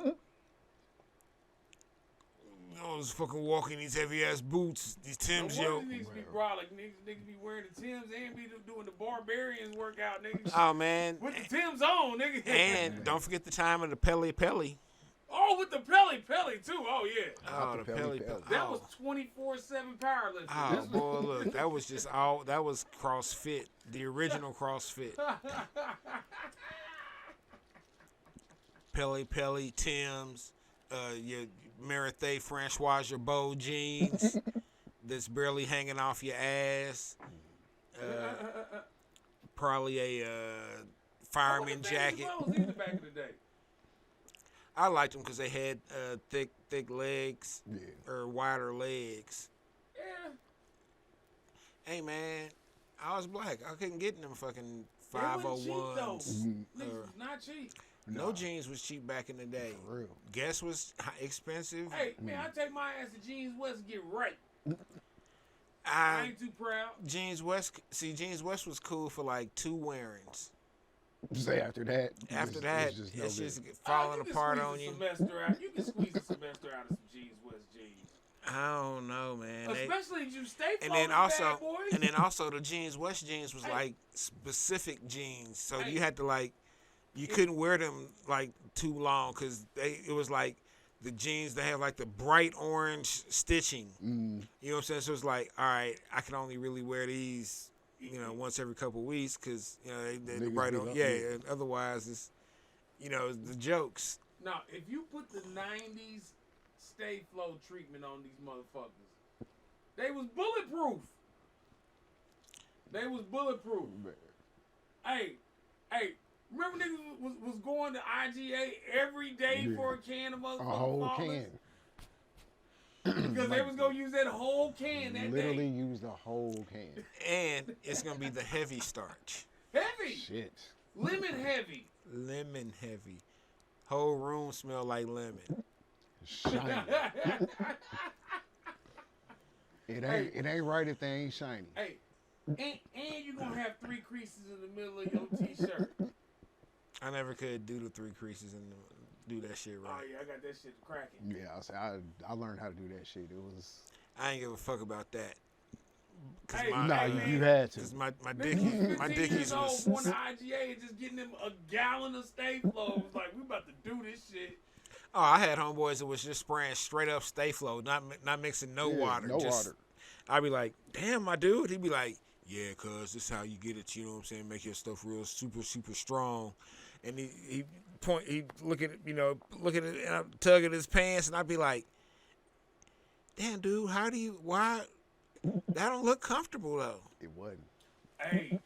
I was fucking walking these heavy-ass boots, these Timbs, yo. Niggas be broad, like niggas be wearing the Timbs and be doing the barbarians workout, nigga. Oh, man. With the Timbs on, nigga. And don't forget the time of the Pele Pele. Oh, with the Pele too. Oh, yeah. Oh, the Pele Pele Pele. Pele. That was 24/7 powerlifting. Oh, boy, look. That was just that was CrossFit. The original CrossFit. Pele Pele, Timbs, your Marathe Francois Bow jeans that's barely hanging off your ass. Probably a fireman jacket. I was in the back of the day. I liked them because they had thick legs Yeah. or wider legs. Yeah. Hey, man, I was black. I couldn't get in them fucking They wasn't cheap, though. 501s. Niggas was not cheap. No jeans was cheap back in the day. For real. Guess was expensive. Hey, man, I take my ass to Jeans West and get right. I ain't too proud. Jeans West was cool for like 2 wearings. Say after that. After it's that, just no it's good. just falling apart on you. You can squeeze a semester out of some Jeans West jeans. I don't know, man. Especially if you stay And then also, boys. the Jeans West jeans was like specific jeans, so Hey. you had to like, you couldn't wear them like too long because it was like the jeans that have like the bright orange stitching. You know what I'm saying? So it's like, all right, I can only really wear these, once every couple of weeks because they're Niggas bright beat on. up, Yeah, yeah. and otherwise it's, the jokes. Now, if you put the 90s Stay Flow treatment on these motherfuckers, they was bulletproof. Hey, remember niggas was going to IGA every day for a can of motherfucking A whole Flawless? can. Because they was going to use that whole can that Literally day. use the whole can. And it's gonna be the heavy starch, Heavy. Shit. Lemon heavy. lemon heavy. Whole room smell like lemon. Shiny. It ain't right if they ain't shiny. Hey, and you're going to have 3 creases in the middle of your t-shirt. I never could do the 3 creases and do that shit Oh, right. yeah, I got that shit cracking. Yeah, I learned how to do that shit. It was I ain't give a fuck about that. Cause Hey, my, nah. man. You had to. Cause my Niggas was 15 dickies years old was. going to IGA and just getting them a gallon of Stay Flow. Like, we about to do this shit. Oh, I had homeboys that was just spraying straight up Stay Flow, not mixing no Yeah, water. no just, water. I'd be like, damn, my dude. He'd be like, yeah, cuz this is how you get it. You know what I'm saying? Make your stuff real super strong. And he look at it, and I'd tug at his pants, and I'd be like, damn, dude, why That don't look comfortable though. It wasn't. Hey,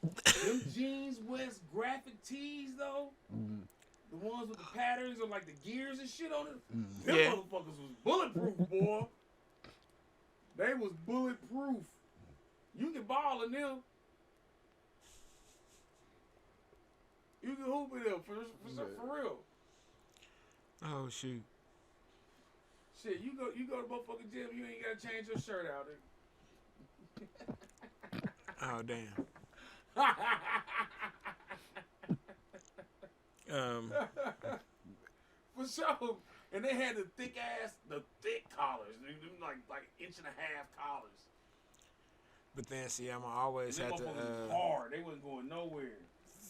them Jeans West graphic tees though, the ones with the patterns or like the gears and shit on it, them Yeah. motherfuckers was bulletproof, boy. They was bulletproof. You can ball in them. You can hoop in them for real. Oh shoot. Shit, you go to motherfucking gym, you ain't gotta change your shirt out there. Oh damn. For sure. And they had the thick collars, them like inch and a half collars. But then see, I'ma always Them have to motherfuckers was hard. They wasn't going nowhere.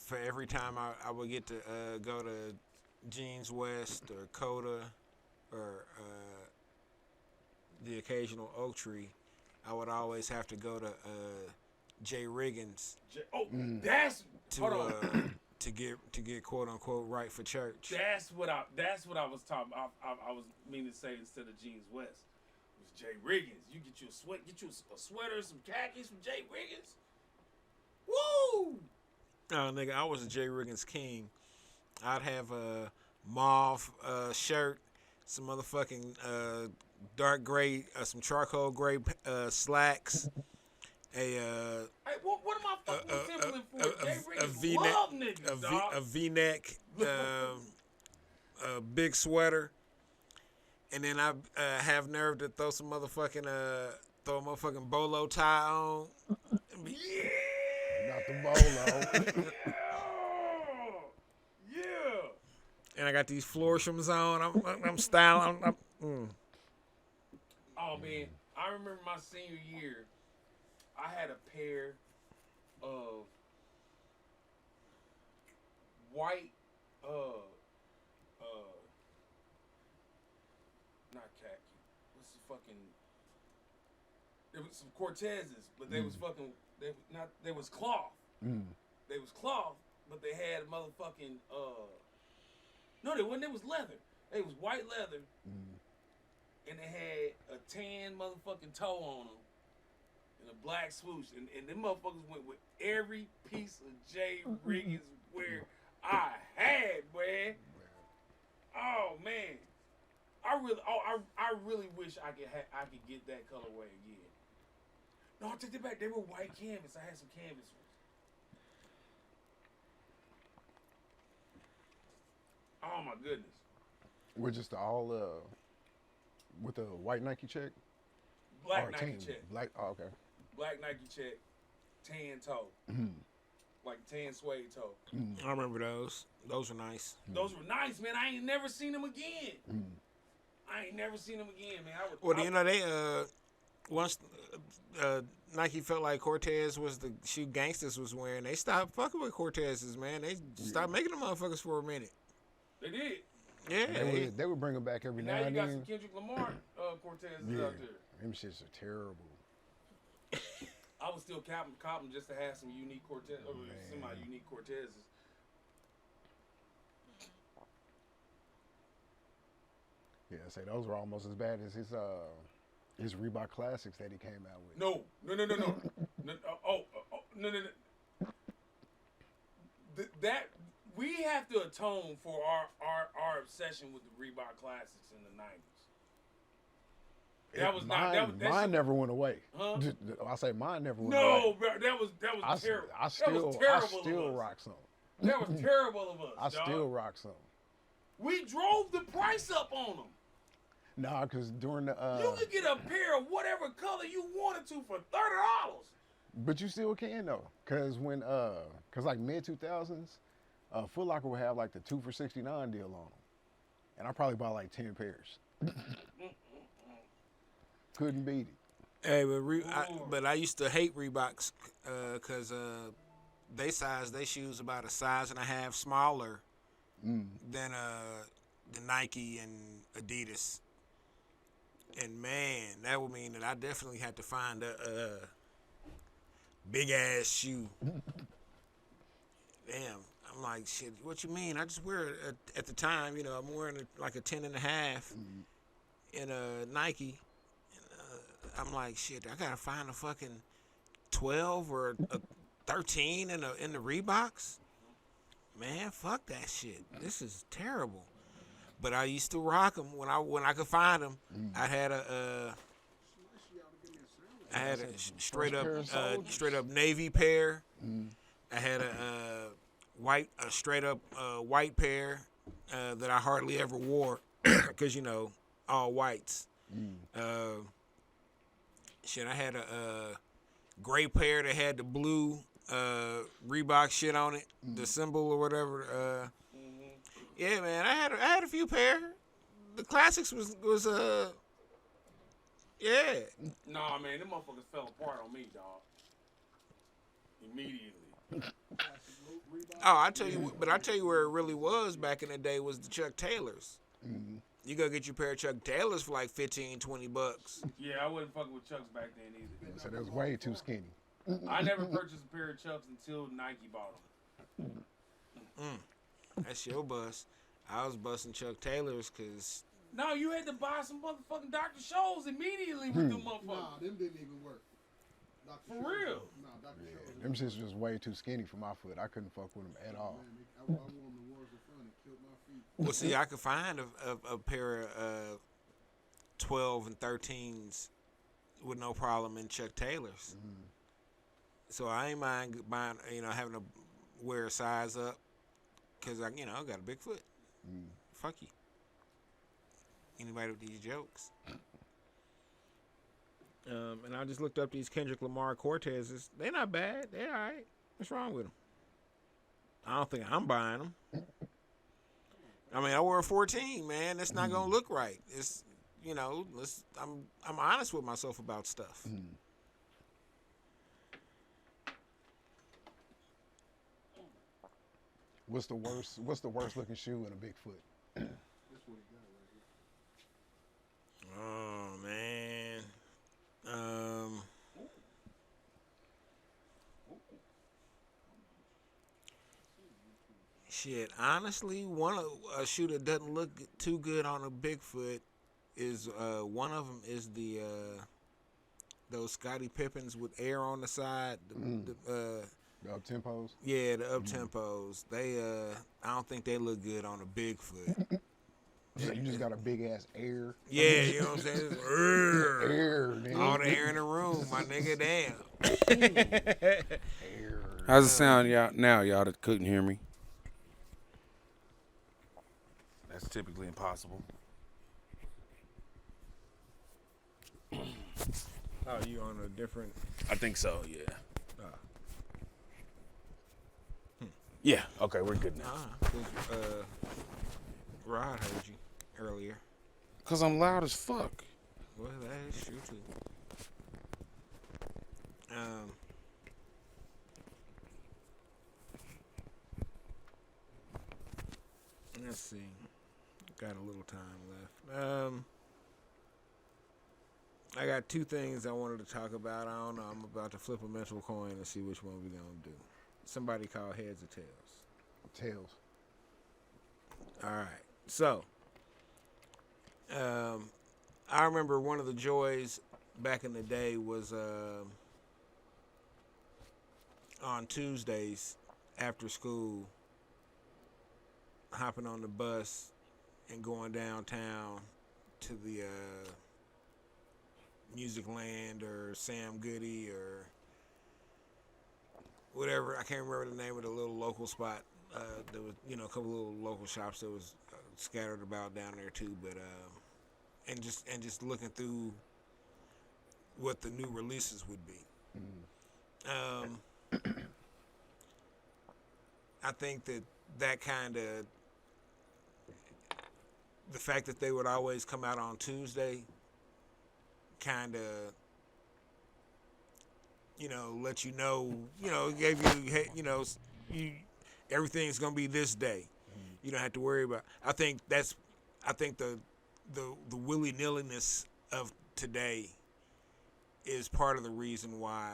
for every time I would get to go to Jeans West or Coda or the occasional Oak Tree, I would always have to go to J-Riggins That's to hold on. to get quote unquote right for church. That's what I was talking about. I was meaning to say instead of Jeans West. It was J Riggins. You get you a sweater, some khakis from J Riggins. Woo! Oh nigga, I was a J-Riggins king. I'd have a mauve shirt, some motherfucking dark gray, some charcoal gray slacks. Hey, what am I fucking assembling for? J Riggins love niggas, dog. a V-neck, a big sweater, and then I have nerve to throw a motherfucking bolo tie on. Yeah. Not the bolo. Yeah. And I got these Florshams on. I'm styling. Oh man, I remember my senior year. I had a pair of white, not khaki. What's the fucking? There was some Cortezes, but they was fucking. They was cloth. They was cloth, but they had motherfucking. No, they wasn't. It was leather. They was white leather, and they had a tan motherfucking toe on them. And a black swoosh, and them motherfuckers went with every piece of J Riggins wear I had, man. Oh man, I really wish I could get that colorway again. No, I take it back. They were white canvas. I had some canvas ones. Oh my goodness. We're just all with a white Nike check. Black Or Nike team. check. Black. Oh, okay. Black Nike check. Tan toe. Like tan suede toe. I remember those. Those were nice. Those were nice, man. I ain't never seen them again. I ain't never seen them again, man. Well, you know they once Nike felt like Cortez was the shoe gangsters was wearing, they stopped fucking with Cortezes, man. They stopped making them motherfuckers for a minute. They did. Yeah, They would bring them back every Now now you and got then. some Kendrick Lamar Cortezes out there. Them shits are terrible. I would still cop them just to have some unique Cortez or semi-unique Cortezes. Yeah, say those were almost as bad as his Reebok Classics that he came out with. No. No. That we have to atone for our obsession with the Reebok Classics in the 90s. That was mine never went away. Huh? I say mine never went No, away. bro, that was terrible. I That still rock some. That was terrible of us. I dog. still rock some. We drove the price up on them. Nah, because during the You could get a pair of whatever color you wanted to for $30. but you still can though, because when like mid 2000s, Foot Locker would have like the 2 for $69 deal on them, and I probably bought like 10 pairs. Couldn't beat it. Hey, but I used to hate Reeboks because they shoes about a size and a half smaller than the Nike and Adidas. And man, that would mean that I definitely had to find a big ass shoe. Damn, I'm like, shit, what you mean? I just wear it at the time, I'm wearing like a 10 and a half in a Nike. I'm like, shit, I gotta find a fucking 12 or a 13 in the Reeboks. Man, fuck that shit. This is terrible. But I used to rock them when I could find them. I had a straight up navy pair. I had a straight up white pair that I hardly ever wore because all whites. Shit, I had a gray pair that had the blue Reebok shit on it, the symbol or whatever. Yeah, man, I had a few pair. The classics was yeah. Nah, man, them motherfuckers fell apart on me, dog. Immediately. Oh, I tell you where it really was back in the day was the Chuck Taylors. You go get your pair of Chuck Taylors for like $15-$20. Yeah, I wasn't fucking with Chucks back then either. So that was way too skinny. I never purchased a pair of Chucks until Nike bought them. That's your bust. I was busting Chuck Taylors because... No, you had to buy some motherfucking Dr. Scholl's immediately with them motherfuckers. Nah, them didn't even work. For real? Nah, Dr. Scholl's. Them shits was way too skinny for my foot. I couldn't fuck with them at all. Man, I wore them the ones in front and killed my feet. Well, see, I could find a pair of 12 and 13s with no problem in Chuck Taylors. So I ain't mind buying, having to wear a size up because I got a big foot. Fuck you. Anybody with these jokes? And I just looked up these Kendrick Lamar Cortezes. They're not bad. They're all right. What's wrong with them? I don't think I'm buying them. I mean, I wore a 14, man. That's not gonna look right. It's I'm honest with myself about stuff. What's the worst looking shoe in a big foot? That's what he got right here. Oh man. Shit. Honestly, a shoe that doesn't look too good on a Bigfoot is one of them is the those Scottie Pippens with air on the side. The up tempos. Yeah, the up tempos. They I don't think they look good on a Bigfoot. So you just got a big ass air. Yeah, you know what I'm saying? Air, man. All the air in the room, my nigga. Damn. Air. How's it sound y'all that couldn't hear me? That's typically impossible. Oh, you on a different? I think so, yeah. Yeah, okay, we're good now. Rod heard you earlier. Because I'm loud as fuck. Well, that is true too. Let's see. Got a little time left. I got two things I wanted to talk about. I don't know. I'm about to flip a mental coin and see which one we're gonna do. Somebody call heads or tails. Tails. All right. So, I remember one of the joys back in the day was on Tuesdays after school, hopping on the bus and going downtown to the Music Land or Sam Goody or whatever. I can't remember the name of the little local spot. There was, a couple little local shops that was scattered about down there too. But and just looking through what the new releases would be. I think that kind of the fact that they would always come out on Tuesday kind of let you know, gave you, everything's gonna be this day. You don't have to worry about. I think the willy nilliness of today is part of the reason why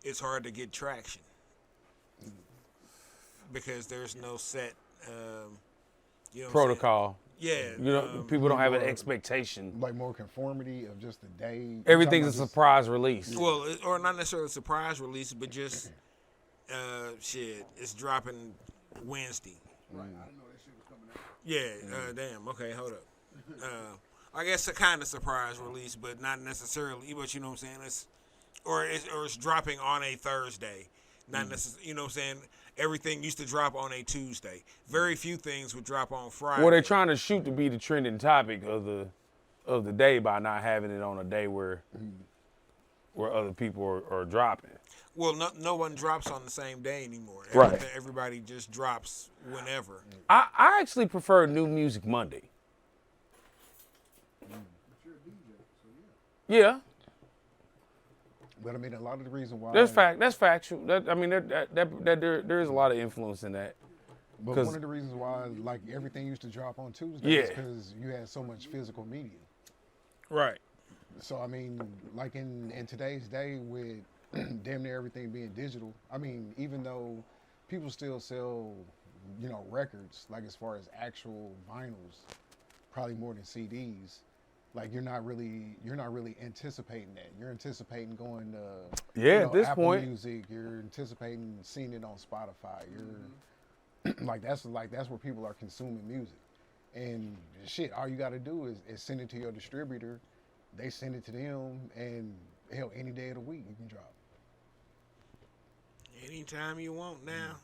it's hard to get traction because there's no set, Protocol. Yeah. You know, people don't have an expectation. Like more conformity of just the day. You Everything's a talking about surprise release. Well, or not necessarily a surprise release, but just shit. It's dropping Wednesday. Right. I didn't know that shit was coming out. Yeah. Damn. Okay. Hold up. I guess a kind of surprise release, but not necessarily. But you know what I'm saying? It's dropping on a Thursday. Not necessarily. You know what I'm saying? Everything used to drop on a Tuesday. Very few things would drop on Friday. Well, they're trying to shoot to be the trending topic of the day by not having it on a day where other people are dropping. Well, no one drops on the same day anymore. Right. Everybody just drops whenever. I actually prefer New Music Monday. But you're a DJ, so yeah. Yeah, But I mean, a lot of the reason why. that's factual. There is a lot of influence in that. But 'cause- one of the reasons why, like, everything used to drop on Tuesdays Yeah. is because you had so much physical media. Right. So I mean, like in today's day with damn near everything being digital, I mean, even though people still sell, you know, records, like as far as actual vinyls, probably more than CDs. Like you're not really anticipating that. You're anticipating going to At this Apple point. Music. You're anticipating seeing it on Spotify. You're like that's where people are consuming music. And shit, all you got to do is send it to your distributor. They send it to them, and hell, any day of the week you can drop. Anytime you want now.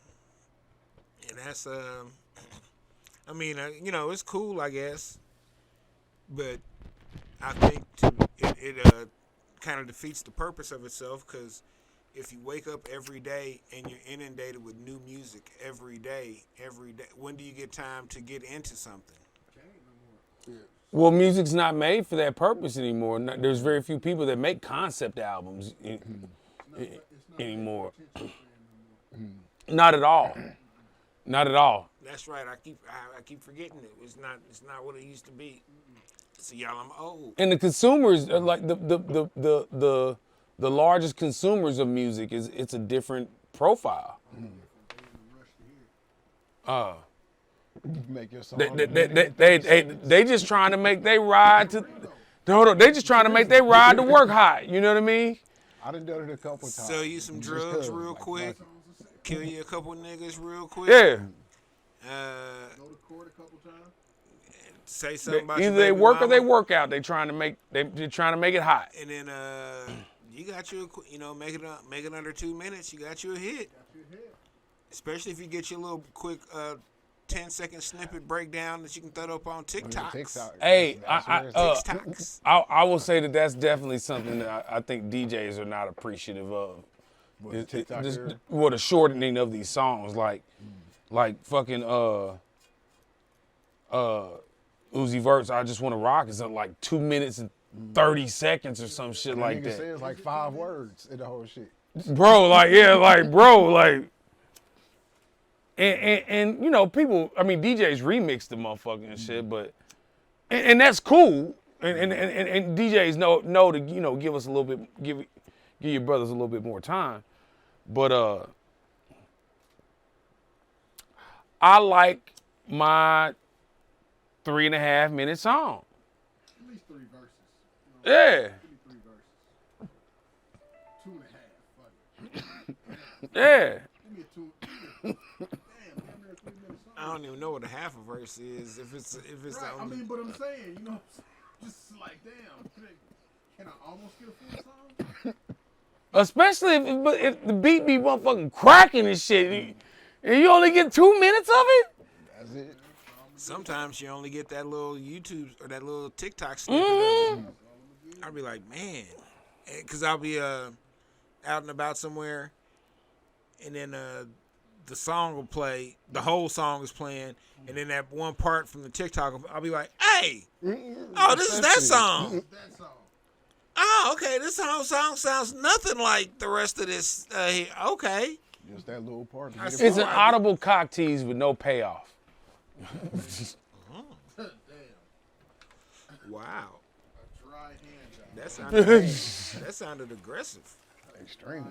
And that's I mean, you know, it's cool, I guess, but I think it kind of defeats the purpose of itself, because if you wake up every day and you're inundated with new music every day, when do you get time to get into something? Well, music's not made for that purpose anymore. There's very few people that make concept albums anymore. Not at all. Not at all. That's right. I keep forgetting it. It's not what it used to be. So y'all, I'm old. And the consumers are like the largest consumers of music it's a different profile. Make your song. They just trying to make they ride to. Hold on, they just trying to make they ride to work hot. You know what I mean? I done done it a couple times. Sell you some Just drugs 'cause, real like, quick. Kill you a couple niggas real quick. Yeah. Go to court a couple times. Say something about Either your they baby work or mama, they work out. They're trying to make it hot. and then you got make it under 2 minutes. You got you a hit. Especially if you get your little quick 10-second snippet breakdown that you can throw up on TikToks. TikTok. Hey, TikToks. I will say that's definitely something that I think DJs are not appreciative of. What, TikTok era? The shortening of these songs, like fucking Uzi Vert's "I Just Want to Rock" is like 2 minutes and 30 seconds or some shit like Nigga that. says like 5 words in the whole shit. Bro, and you know, people, I mean, DJs remix the motherfucker and shit, but and that's cool. And DJs know to, you know, give us a little bit, give your brothers a little bit more time. But I like my 3.5 minute song. At least 3 verses. Yeah. Give me 3 verses. 2.5. Fuck it. Yeah. Give me a 2. Damn, damn near a 3-minute song. I don't even know what a half a verse is. If it's Right, the I only, mean, but I'm saying, you know, just like, damn, can I almost get a full song? Especially if the beat be motherfucking cracking and shit, and you only get 2 minutes of it. That's it. sometimes you only get that little YouTube or that little TikTok snippet of it. I'll be like, man, because I'll be out and about somewhere, and then the song will play, the whole song is playing, and then that one part from the TikTok, I'll be like, hey, oh, this is that song. That song. Oh, okay, this whole song sounds nothing like the rest of this. Okay. Just that little part. to I get it see. It's an going. audible cock tease with no payoff. Damn. Wow. A dry hand job. That sounded aggressive. Extremely.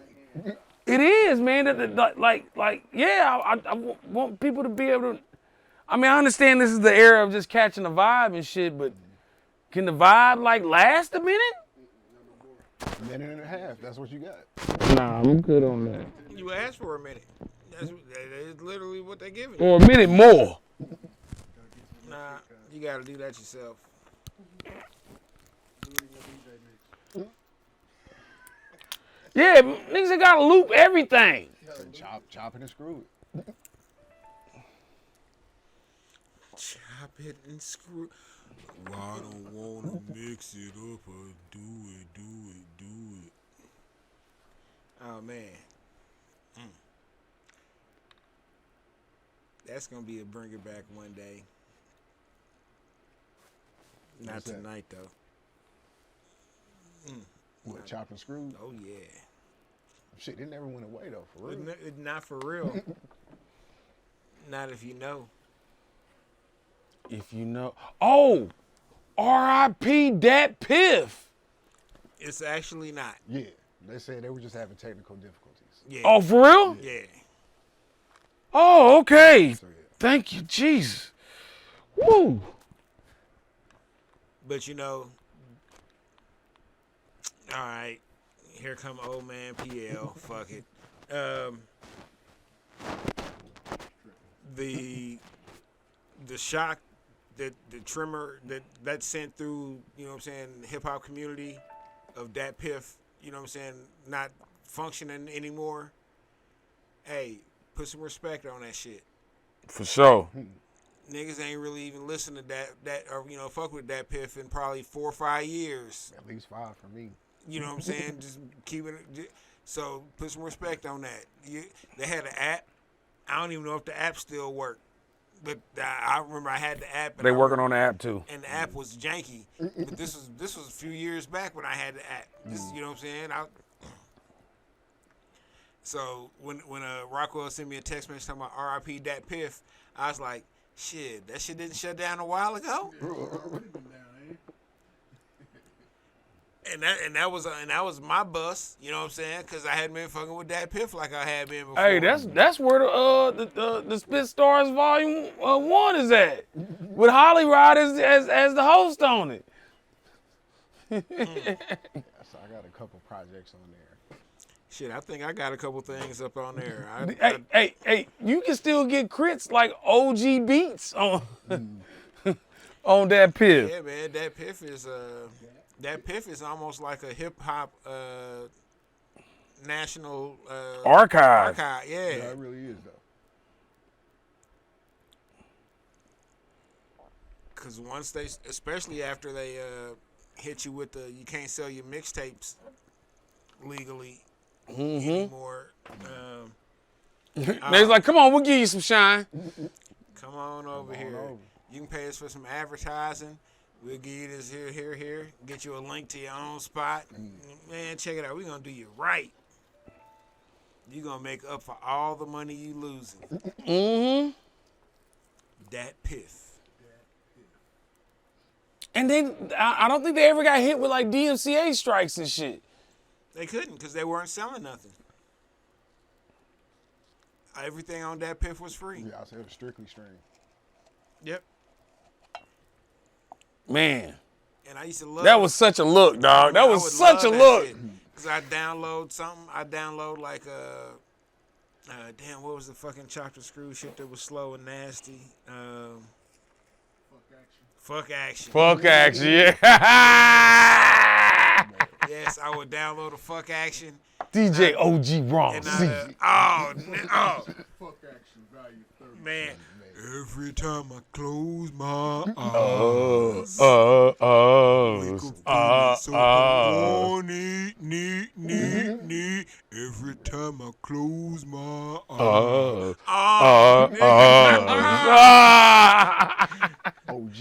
It is, man. Like, yeah. I want people to be able to. I mean, I understand this is the era of just catching the vibe and shit, but can the vibe like last a minute? A minute and a half. That's what you got. Nah, I'm good on that. You asked for a minute. That's literally what they're giving. Or a minute more. Nah, you gotta do that yourself. Yeah, niggas ain't gotta loop everything. Chop it and screw it. Chop it and screw. Well, I don't wanna mix it up or do it. Oh man. That's gonna be a bring it back one day. Not What's that? tonight though. What, chop and screw? Oh yeah. Shit, it never went away though, for real. Not for real. Not if you know. If you know. Oh! R.I.P. Dat Piff. It's actually not. Yeah, they said they were just having technical difficulties. Yeah. Oh, for real? Yeah. Oh, okay. So, yeah. Thank you, Jesus. Woo. But you know, all right, here come old man PL. Fuck it. The shock that the tremor that sent through, you know what I'm saying, the hip hop community of Dat Piff, you know what I'm saying, not functioning anymore. Hey, put some respect on that shit. For sure. Niggas ain't really even listened to that or, you know, fuck with Dat Piff in probably 4 or 5 years. At least 5 for me. You know what I'm saying? Just keep it. So put some respect on that. They had an app. I don't even know if the app still worked, but I remember I had the app. They working on the app too. And the app was janky. But this was a few years back when I had the app. You know what I'm saying? So when Rockwell sent me a text message talking about R.I.P. Dat Piff, I was like, shit, that shit didn't shut down a while ago. And that was my bus, you know what I'm saying? Because I hadn't been fucking with Dat Piff like I had been before. Hey, that's where the Spit Stars Volume 1 is at, with Holly Rod as the host on it. So I got a couple projects on there. Shit, I think I got a couple things up on there. Hey, you can still get crits like OG beats on on Dat Piff. Yeah, man, Dat Piff is almost like a hip hop national Archive. Yeah. Yeah, it really is though. Because once they, especially after they hit you with you can't sell your mixtapes legally anymore. They's like, come on, we'll give you some shine. Come on over here. You can pay us for some advertising. We'll give you this here. Get you a link to your own spot. Man, check it out. We're going to do you right. You're going to make up for all the money you losing. Mm-hmm. Dat Piff. And I don't think they ever got hit with like DMCA strikes and shit. They couldn't because they weren't selling nothing. Everything on Dat Piff was free. Yeah, I said it was strictly stream. Yep. Man. And I used to love that was such a look, dog. That was such a look. Because I download something. I download like damn, what was the fucking chocolate screw shit that was slow and nasty? Fuck action. Fuck action, yeah. Yes, I would download a fuck action. DJ OG Ron. And Fuck action value 30. Man. Every time I close my eyes, wake up feeling so horny, every time I close my eyes. OG.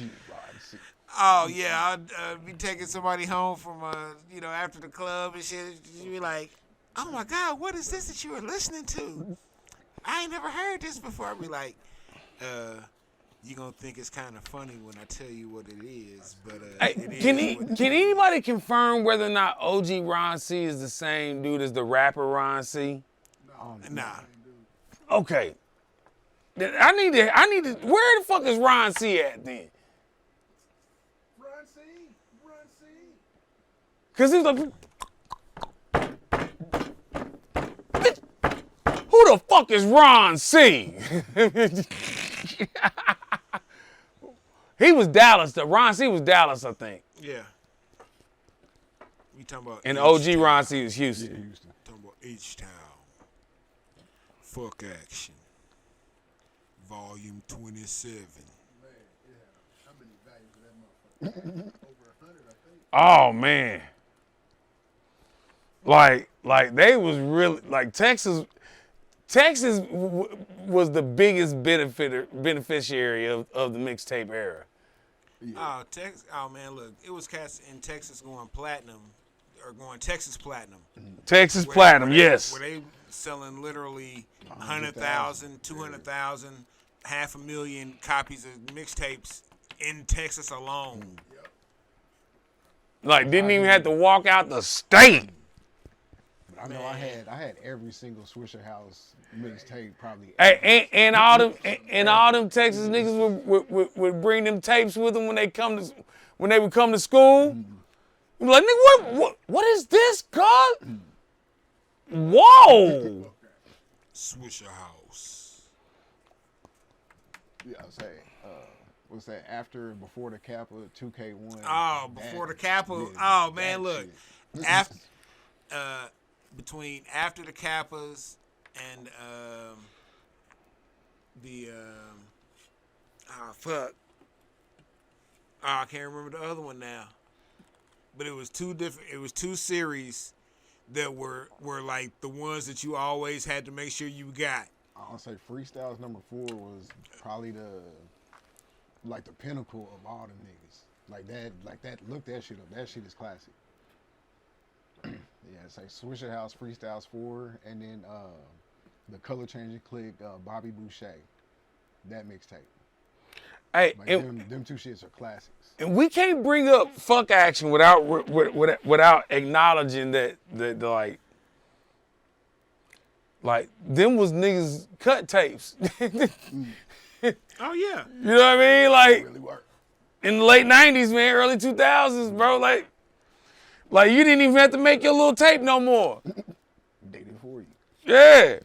Oh yeah, I'd be taking somebody home from after the club and shit. You'd be like, "Oh my God, what is this that you were listening to? I ain't never heard this before." I'd be like, "You gonna think it's kind of funny when I tell you what it is, but can anybody confirm whether or not OG Ron C is the same dude as the rapper Ron C? Nah. Okay. I need to. Where the fuck is Ron C at then? Run C. Cause he was like, "Bitch, who the fuck is Ron C?" He was Dallas. Ron C was Dallas, I think. Yeah. We talking about And OG H-Town. Ron C was Houston. Yeah, Houston. Talking about H-Town. Fuck action. Volume 27. Man, yeah. How many values of that motherfucker? Over 100, I think. Oh man. Like they was really like Texas was the biggest beneficiary of the mixtape era. Oh, oh man, look, it was cats in Texas going platinum or going Texas platinum. Texas Where- Platinum, where they- yes. Where they selling literally 100,000, 200,000, 500,000 copies of mixtapes in Texas alone. Like didn't even have to walk out the state. But I know I had every single Swisher House mixtape probably. Hey, and all them Texas niggas would bring them tapes with them when they would come to school. You be like, nigga, what is this, God? Whoa! Swisher House. Yeah, I say, what's that? Before the Kappa, 2K1. Oh, before the Kappa. yeah, Oh man, that look. shit. After between after the Kappas and fuck. Oh, I can't remember the other one now. But it was two series that were like the ones that you always had to make sure you got. I'll say Freestyles number 4 was probably the pinnacle of all them niggas. Look that shit up. That shit is classic. Yeah, it's like Swisher House Freestyles 4, and then the Color Changing Click, Bobby Boucher. That mixtape. Hey, Like and, them two shits are classics. and we can't bring up fuck action without acknowledging that like them was niggas cut tapes. Oh yeah. You know what I mean? Like Really work. in the late 90s, man, early 2000s, bro, like you didn't even have to make your little tape no more. They did it for you. Yeah.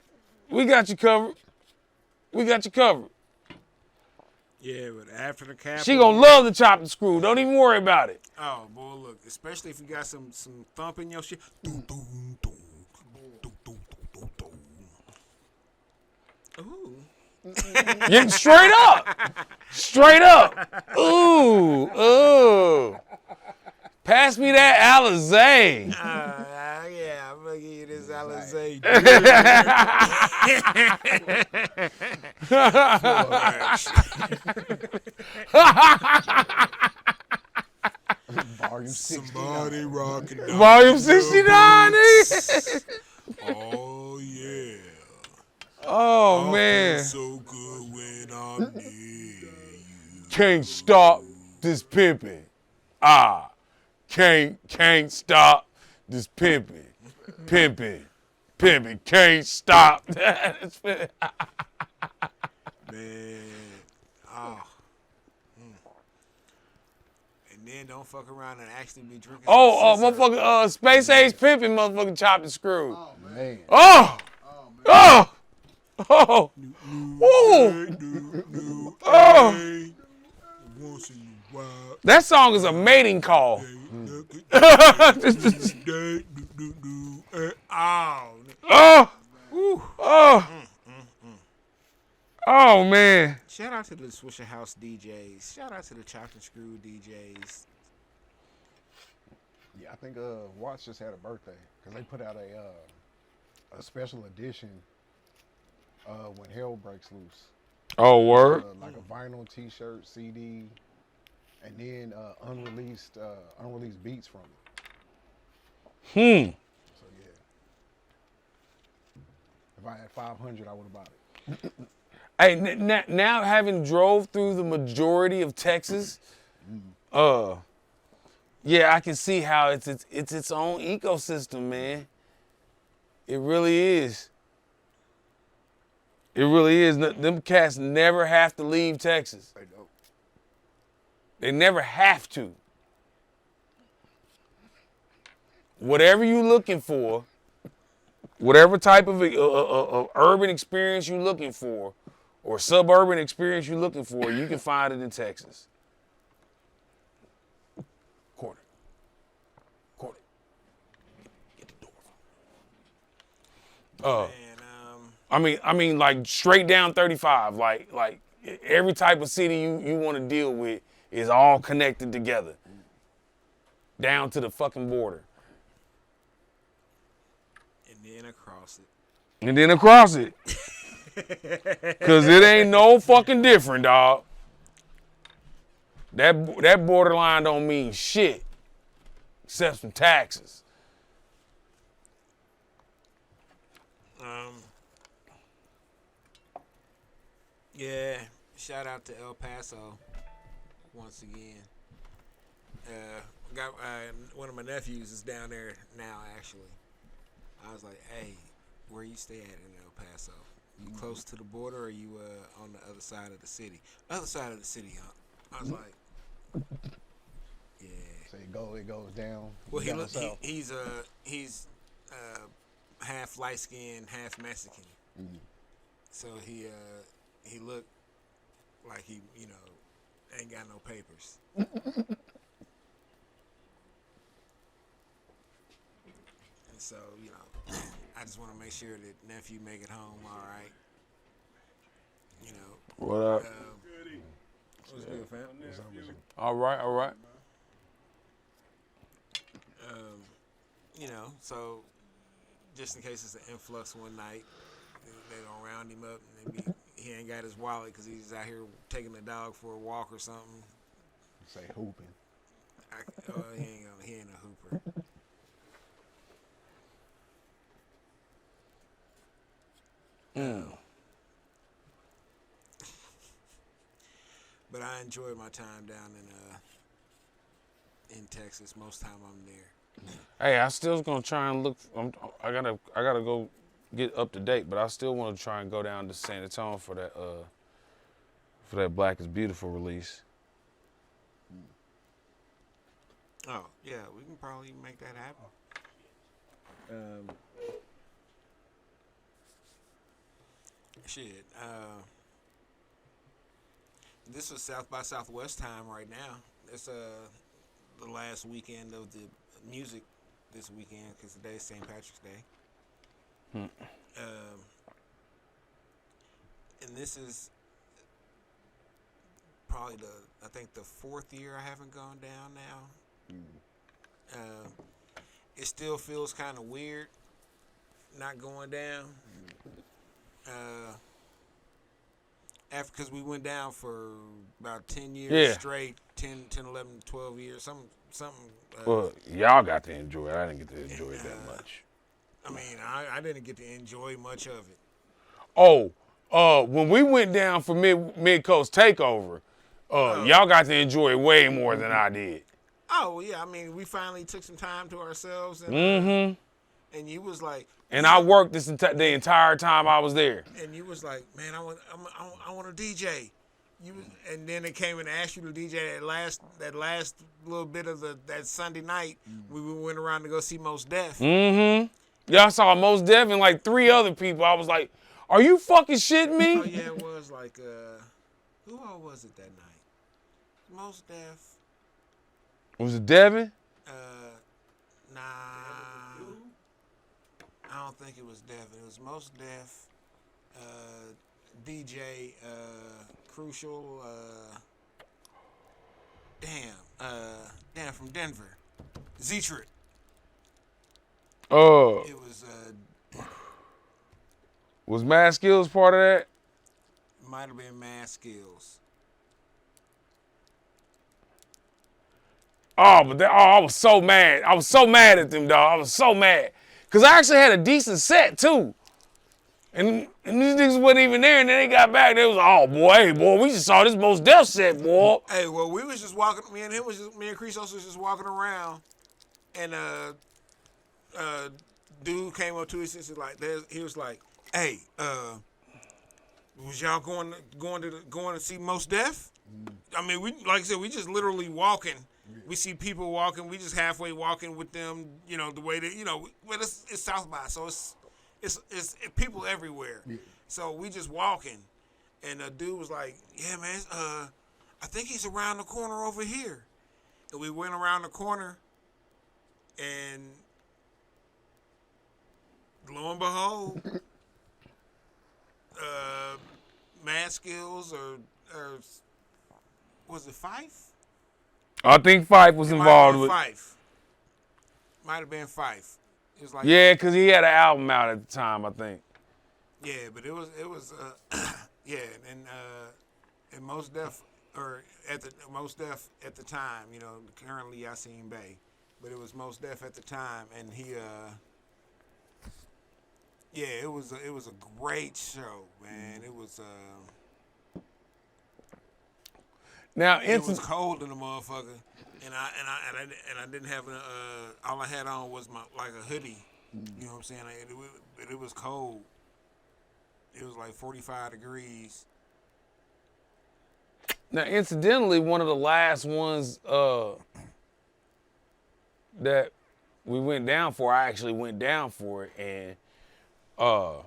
We got you covered. Yeah, but after the Kappa. She gonna love the chop and screw. Don't even worry about it. Oh boy, look, especially if you got some thump in your shit. Ooh. Yeah, straight up. Ooh. Pass me that Alizé. Yeah, I'm gonna give you this Alizé. Volume 69. Somebody rocking. Volume 69, nigga. Oh yeah. Oh, I man. feel so good when I'm near you. Can't stop this pimping. Can't stop this pimping. Pimping. Can't stop. Man. Oh. And then don't fuck around and actually be drinking. Motherfucker, space age pimping, motherfucker, chopped and screwed. Oh, man. Man. Oh, Oh, man. oh, oh. Once in a while. That song is a mating call. Oh. Oh, man. Shout out to the Swisher House DJs. Shout out to the Chopped and Screw DJs. Yeah, I think Watts just had a birthday because they put out a special edition when Hell Breaks Loose. Oh, word. Like a vinyl T-shirt, CD, and then unreleased beats from it. So yeah, if I had 500, I would have bought it. Hey, now having drove through the majority of Texas, yeah, I can see how it's its own ecosystem, man. It really is. It really is. Them cats never have to leave Texas. They don't. They never have to. Whatever you looking for, whatever type of urban experience you're looking for, or suburban experience you're looking for, you can find it in Texas. Quarter. Get the door. I mean, like straight down 35. Like every type of city you want to deal with is all connected together, down to the fucking border. And then across it. Cause it ain't no fucking different, dog. That borderline don't mean shit. Except some taxes. Yeah, shout out to El Paso once again. Got one of my nephews is down there now. Actually, I was like, "Hey, where you stay at in El Paso? You close to the border, or you on the other side of the city? Other side of the city, huh?" I was like, "Yeah." So it goes down. Well, down south. he's half light skinned, half Mexican. Mm-hmm. So he looked like he ain't got no papers. And so I just want to make sure that nephew make it home all right. What up? What's good, fam? All right. So just in case it's an influx one night, they don't round him up and he ain't got his wallet because he's out here taking the dog for a walk or something. Say hooping. He ain't a hooper. But I enjoy my time down in Texas. Most time I'm there. Hey, I still gonna try and look. I gotta go get up to date, but I still want to try and go down to San Antonio for that Black is Beautiful release. Oh yeah, we can probably make that happen. Shit. This is South by Southwest time right now. It's the last weekend of the music this weekend because today is St. Patrick's Day. And this is probably I think the fourth year I haven't gone down now. It still feels kind of weird not going down. Because we went down for about 10 years straight, 10, 11, 12 years, something. Well, y'all got to enjoy it. I didn't get to enjoy it that much. I mean, I didn't get to enjoy much of it. Oh, when we went down for Mid Coast Takeover, y'all got to enjoy it way more than I did. Oh yeah, I mean, we finally took some time to ourselves, and and you was like, and I worked the entire time I was there. And you was like, man, I want a DJ. And then they came and asked you to DJ that last little bit of that Sunday night. We went around to go see Mos Def. Y'all saw Mos Def and like 3 other people. I was like, are you fucking shitting me? Oh yeah, it was like who all was it that night? Mos Def. Was it Devin? Nah. I don't think it was Devin. It was Mos Def, DJ Crucial, from Denver, J-Ritoc. It was Mad Skills part of that? Might have been Mad Skills. I was so mad. I was so mad at them, dog. I was so mad. Because I actually had a decent set, too. And these niggas wasn't even there, and then they got back. They was like, oh, boy, hey, boy, we just saw this Mos Def set, boy. Hey, well, we was just walking, me and Chris was just walking around, and dude came up to us and said, like, he was like, hey, Was y'all going to see Mos Def? I mean, we like I said, we just literally walking. We see people walking. We just halfway walking with them. You know the way that well, it's South by, so it's people everywhere. Yeah. So we just walking, and a dude was like, "Yeah, man, I think he's around the corner over here." And we went around the corner, and lo and behold, Mad Skills or was it Fife? I think Fife was involved with. Fife. Might have been Fife. It was like Yeah, because he had an album out at the time, I think. yeah, but it was yeah, and Most Def or at the Most Def at the time, currently Yasin Bey, but it was Most Def at the time, and he yeah, it was a great show, man. It was Now, it was cold in the motherfucker, and I didn't have all I had on was my like a hoodie. You know what I'm saying? It was cold. It was like 45 degrees. Now, incidentally, one of the last ones that we went down for, I actually went down for it, and I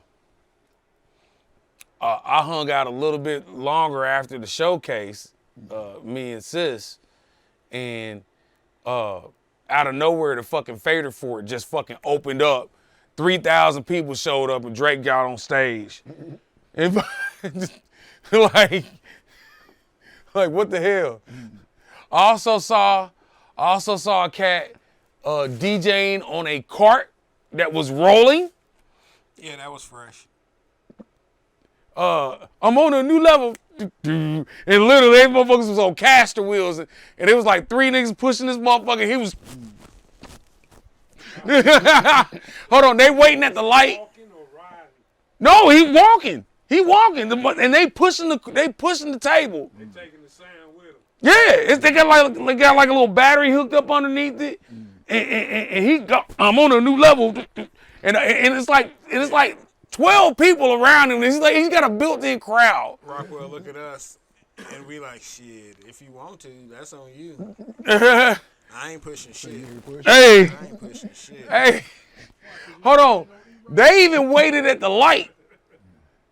hung out a little bit longer after the showcase, me and Sis, and out of nowhere, the fucking Fader Fort just fucking opened up. 3,000 people showed up, and Drake got on stage. And like what the hell? I also saw a cat DJing on a cart that was rolling. Yeah, that was fresh. I'm on a new level. And literally, these motherfuckers was on caster wheels. And it was like 3 niggas pushing this motherfucker. He was... Hold on, they waiting at the light. Walking or riding? No, he walking. He walking. And they pushing the table. They taking the sound with them. Yeah, they got like a little battery hooked up underneath it. And he got, I'm on a new level. And it's like 12 people around him. He's got a built-in crowd. Rockwell look at us, and we like, shit, if you want to, that's on you. I ain't pushing shit. Hey, I ain't pushing shit. hey, hold on. They even waited at the light.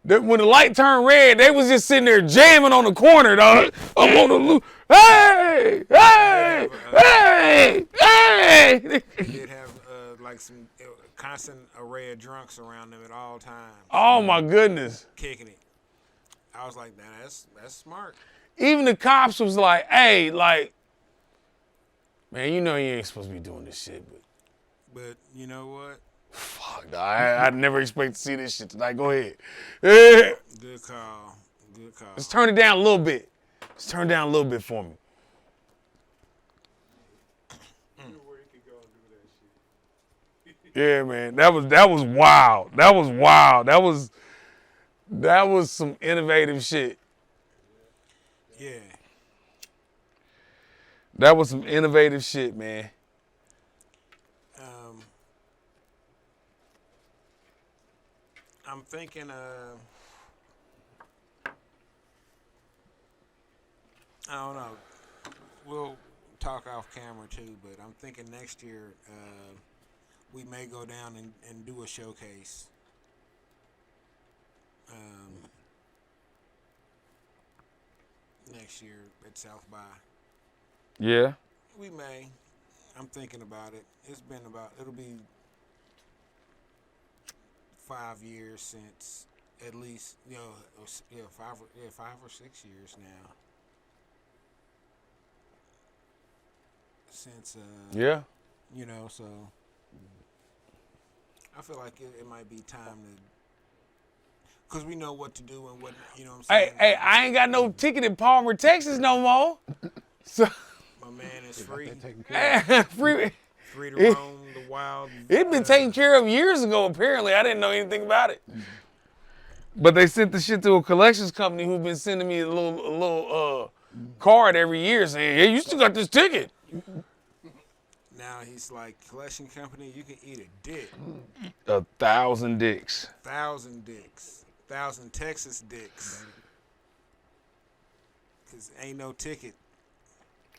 When the light turned red, they was just sitting there jamming on the corner, dog. I'm on the loop. Hey, hey, hey, hey. They did have like some constant array of drunks around them at all times. Oh my goodness. Kicking it. I was like, that's smart. Even the cops was like, hey, like, man, you know you ain't supposed to be doing this shit, But you know what? fuck, dog, I never expect to see this shit tonight. Go ahead. Yeah. Good call. Good call. Let's turn it down a little bit. Let's turn it down a little bit for me. Where he could go and do that shit. Yeah, man, that was wild. That was wild. That was some innovative shit. Yeah. That was some innovative shit, man. I'm thinking I don't know. We'll talk off camera too, but I'm thinking next year we may go down and do a showcase. Next year at South by. Yeah. We may. I'm thinking about it. It'll be 5 years since, at least, 5 or 6 years now. Since Yeah. So I feel like it might be time to, because we know what to do and what, what I'm saying. Hey, I ain't got no ticket in Palmer, Texas no more. So My man is free. Taking care free. Free to roam the wild. It'd been taken care of years ago, apparently. I didn't know anything about it. But they sent the shit to a collections company who've been sending me a little card every year saying, hey, you still got this ticket. Now he's like, collection company, you can eat a dick. 1,000 dicks. 1,000 dicks. 1,000 Texas dicks. Cause ain't no ticket.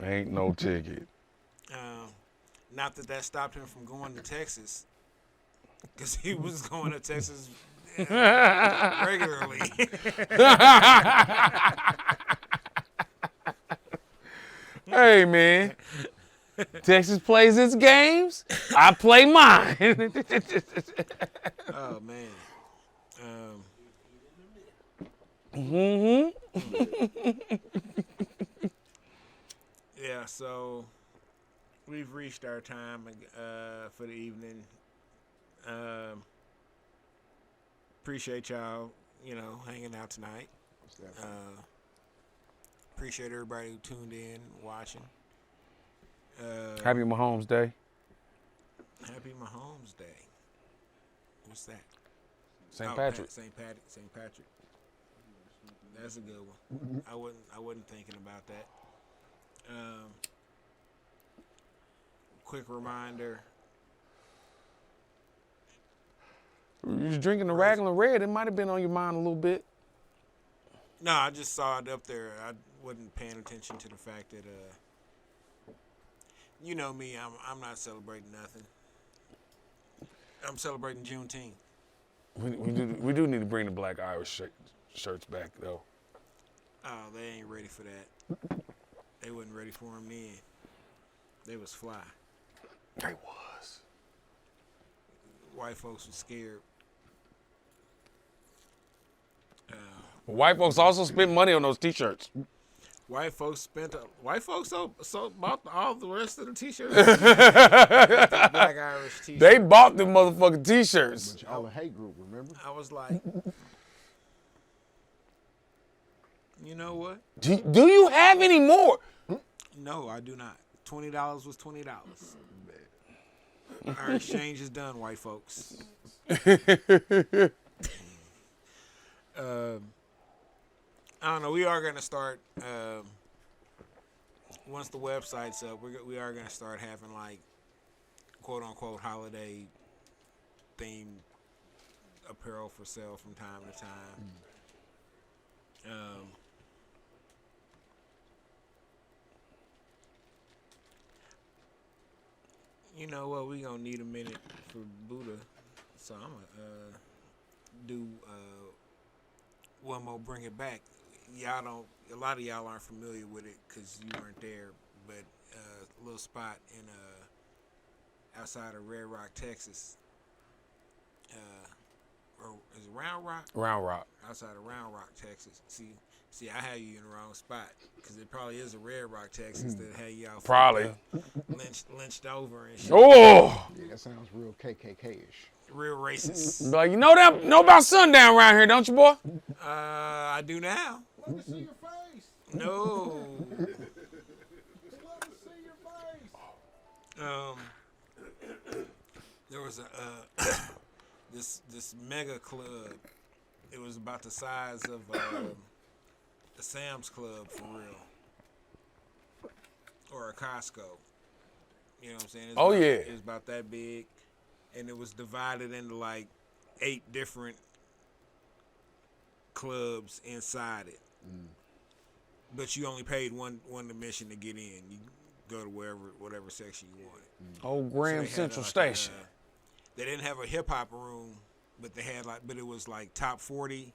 Ain't no ticket. Not that stopped him from going to Texas, cause he was going to Texas regularly. Hey, man. Texas plays its games. I play mine. Oh man. Yeah, so we've reached our time for the evening. Appreciate y'all, hanging out tonight. Appreciate everybody who tuned in, watching. Happy Mahomes Day. Happy Mahomes Day. What's that? St. Patrick. St. Patrick. That's a good one. I wasn't thinking about that. Quick reminder. You was drinking the Raglan Red. It might have been on your mind a little bit. No, I just saw it up there. I wasn't paying attention to the fact that, you know me, I'm not celebrating nothing. I'm celebrating Juneteenth. We do need to bring the Black Irish shirts back, though. Oh, they ain't ready for that. They wasn't ready for them then. They was fly. They was. White folks was scared. White folks also spent money on those T-shirts. White folks bought all the rest of the T-shirts. The Black Irish T-shirt. They bought the motherfucking T-shirts. But y'all a hate group, remember? I was like, you know what? Do you have any more? No, I do not. $20 was $20. Our exchange is done, white folks. I don't know. We are going to start, once the website's up, we are going to start having, like, quote-unquote holiday themed apparel for sale from time to time. You know what? We going to need a minute for Buddha. So I'm going to do one more Bring It Back. A lot of y'all aren't familiar with it because you weren't there, but a little spot in outside of Red Rock, Texas. Or is it Round Rock? Round Rock. Outside of Round Rock, Texas. See, I had you in the wrong spot because it probably is a Red Rock, Texas that had y'all Probably lynched over and shit. Oh, Yeah, that sounds real KKK-ish. Real racist. like you know about sundown around here, don't you, boy? I do now. Let me see your face. No. Just let me see your face. There was a this mega club. It was about the size of the Sam's Club for real, or a Costco. You know what I'm saying? It was about that big, and it was divided into like 8 different clubs inside it. But you only paid one admission to get in. You go to whatever section you wanted. Old Graham Central Station. They didn't have a hip hop room, but but it was like top 40.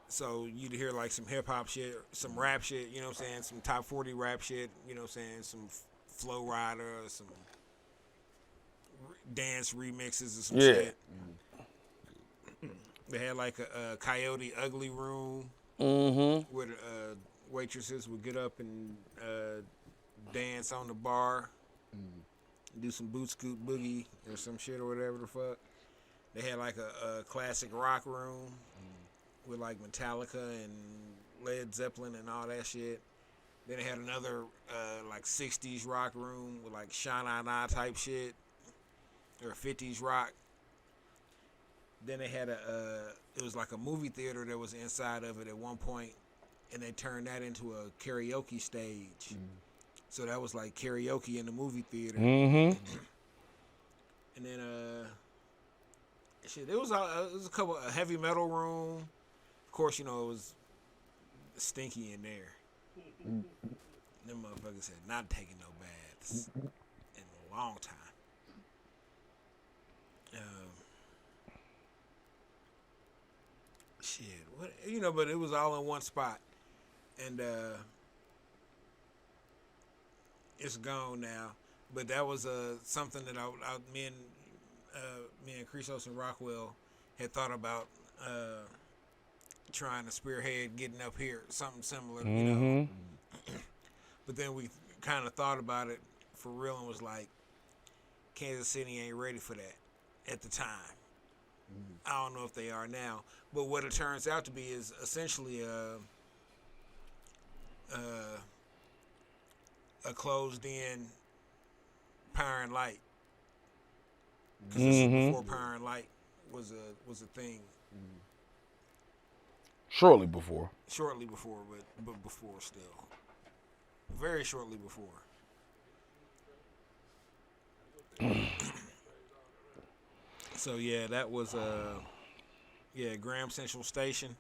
So you'd hear like some hip hop shit, some rap shit, you know what I'm saying? Some top 40 rap shit, you know what I'm saying? Some Flow Rider, some dance remixes or some shit. They had like a Coyote Ugly room where the waitresses would get up and dance on the bar, do some boot scoot boogie or some shit or whatever the fuck. They had like a classic rock room with like Metallica and Led Zeppelin and all that shit. Then they had another like 60s rock room with like Sha-Na-Na type shit or 50s rock. Then they had it was like a movie theater that was inside of it at one point, and they turned that into a karaoke stage. So that was like karaoke in the movie theater. And then shit, it was a heavy metal room. course, you know, it was stinky in there. Them motherfuckers had not taken no baths in a long time. Shit, what, you know, but it was all in one spot, and it's gone now. But that was something that me and Chrysos and Rockwell had thought about trying to spearhead getting up here, something similar, you know. But then we kind of thought about it for real and was like, Kansas City ain't ready for that at the time. I don't know if they are now, but what it turns out to be is essentially a closed-in Power and Light. Because this is before Power and Light was a thing. Shortly before. Shortly before, but before still. Very shortly before. So yeah, that was Graham Central Station.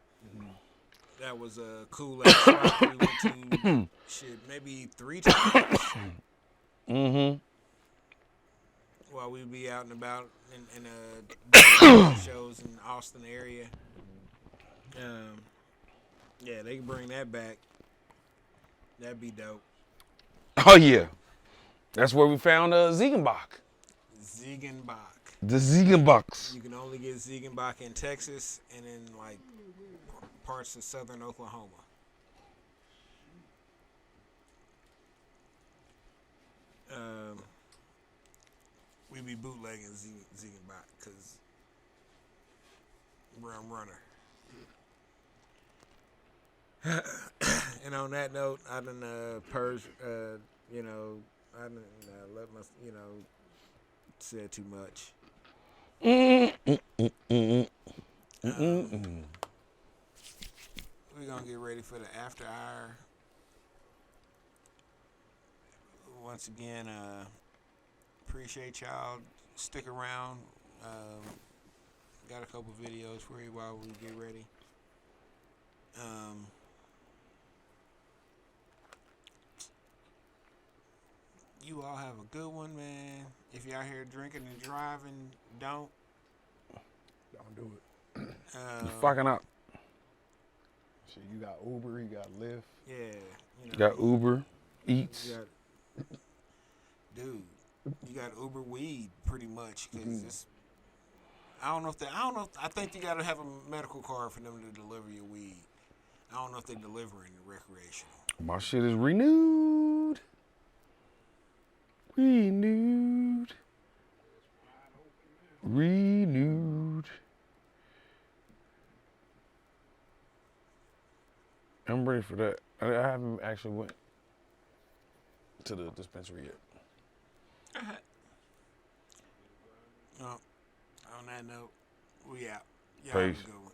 That was a cool ass spot we went to. Shit, maybe 3 times. While we'd be out and about in shows in the Austin area. Yeah, they can bring that back. That'd be dope. Oh yeah, that's where we found Ziegenbach. Ziegenbach. The Ziegenbachs. You can only get Ziegenbach in Texas and in like parts of southern Oklahoma. We be bootlegging Ziegenbach because I'm runner. And on that note, I done you know, I done let my, you know, said too much. We're gonna get ready for the after hour. Once again, appreciate y'all. Stick around. Got a couple videos for you while we get ready. You all have a good one, man. If you're out here drinking and driving, don't do it. You fucking up. Shit, you got Uber, you got Lyft. Yeah, you know. You got Uber Eats. You got Uber weed pretty much because I think you got to have a medical card for them to deliver your weed. I don't know if they deliver in the recreational. My shit is renewed. Renewed. I'm ready for that. I haven't actually went to the dispensary yet. On that note, we out. Y'all Peace. have a good one.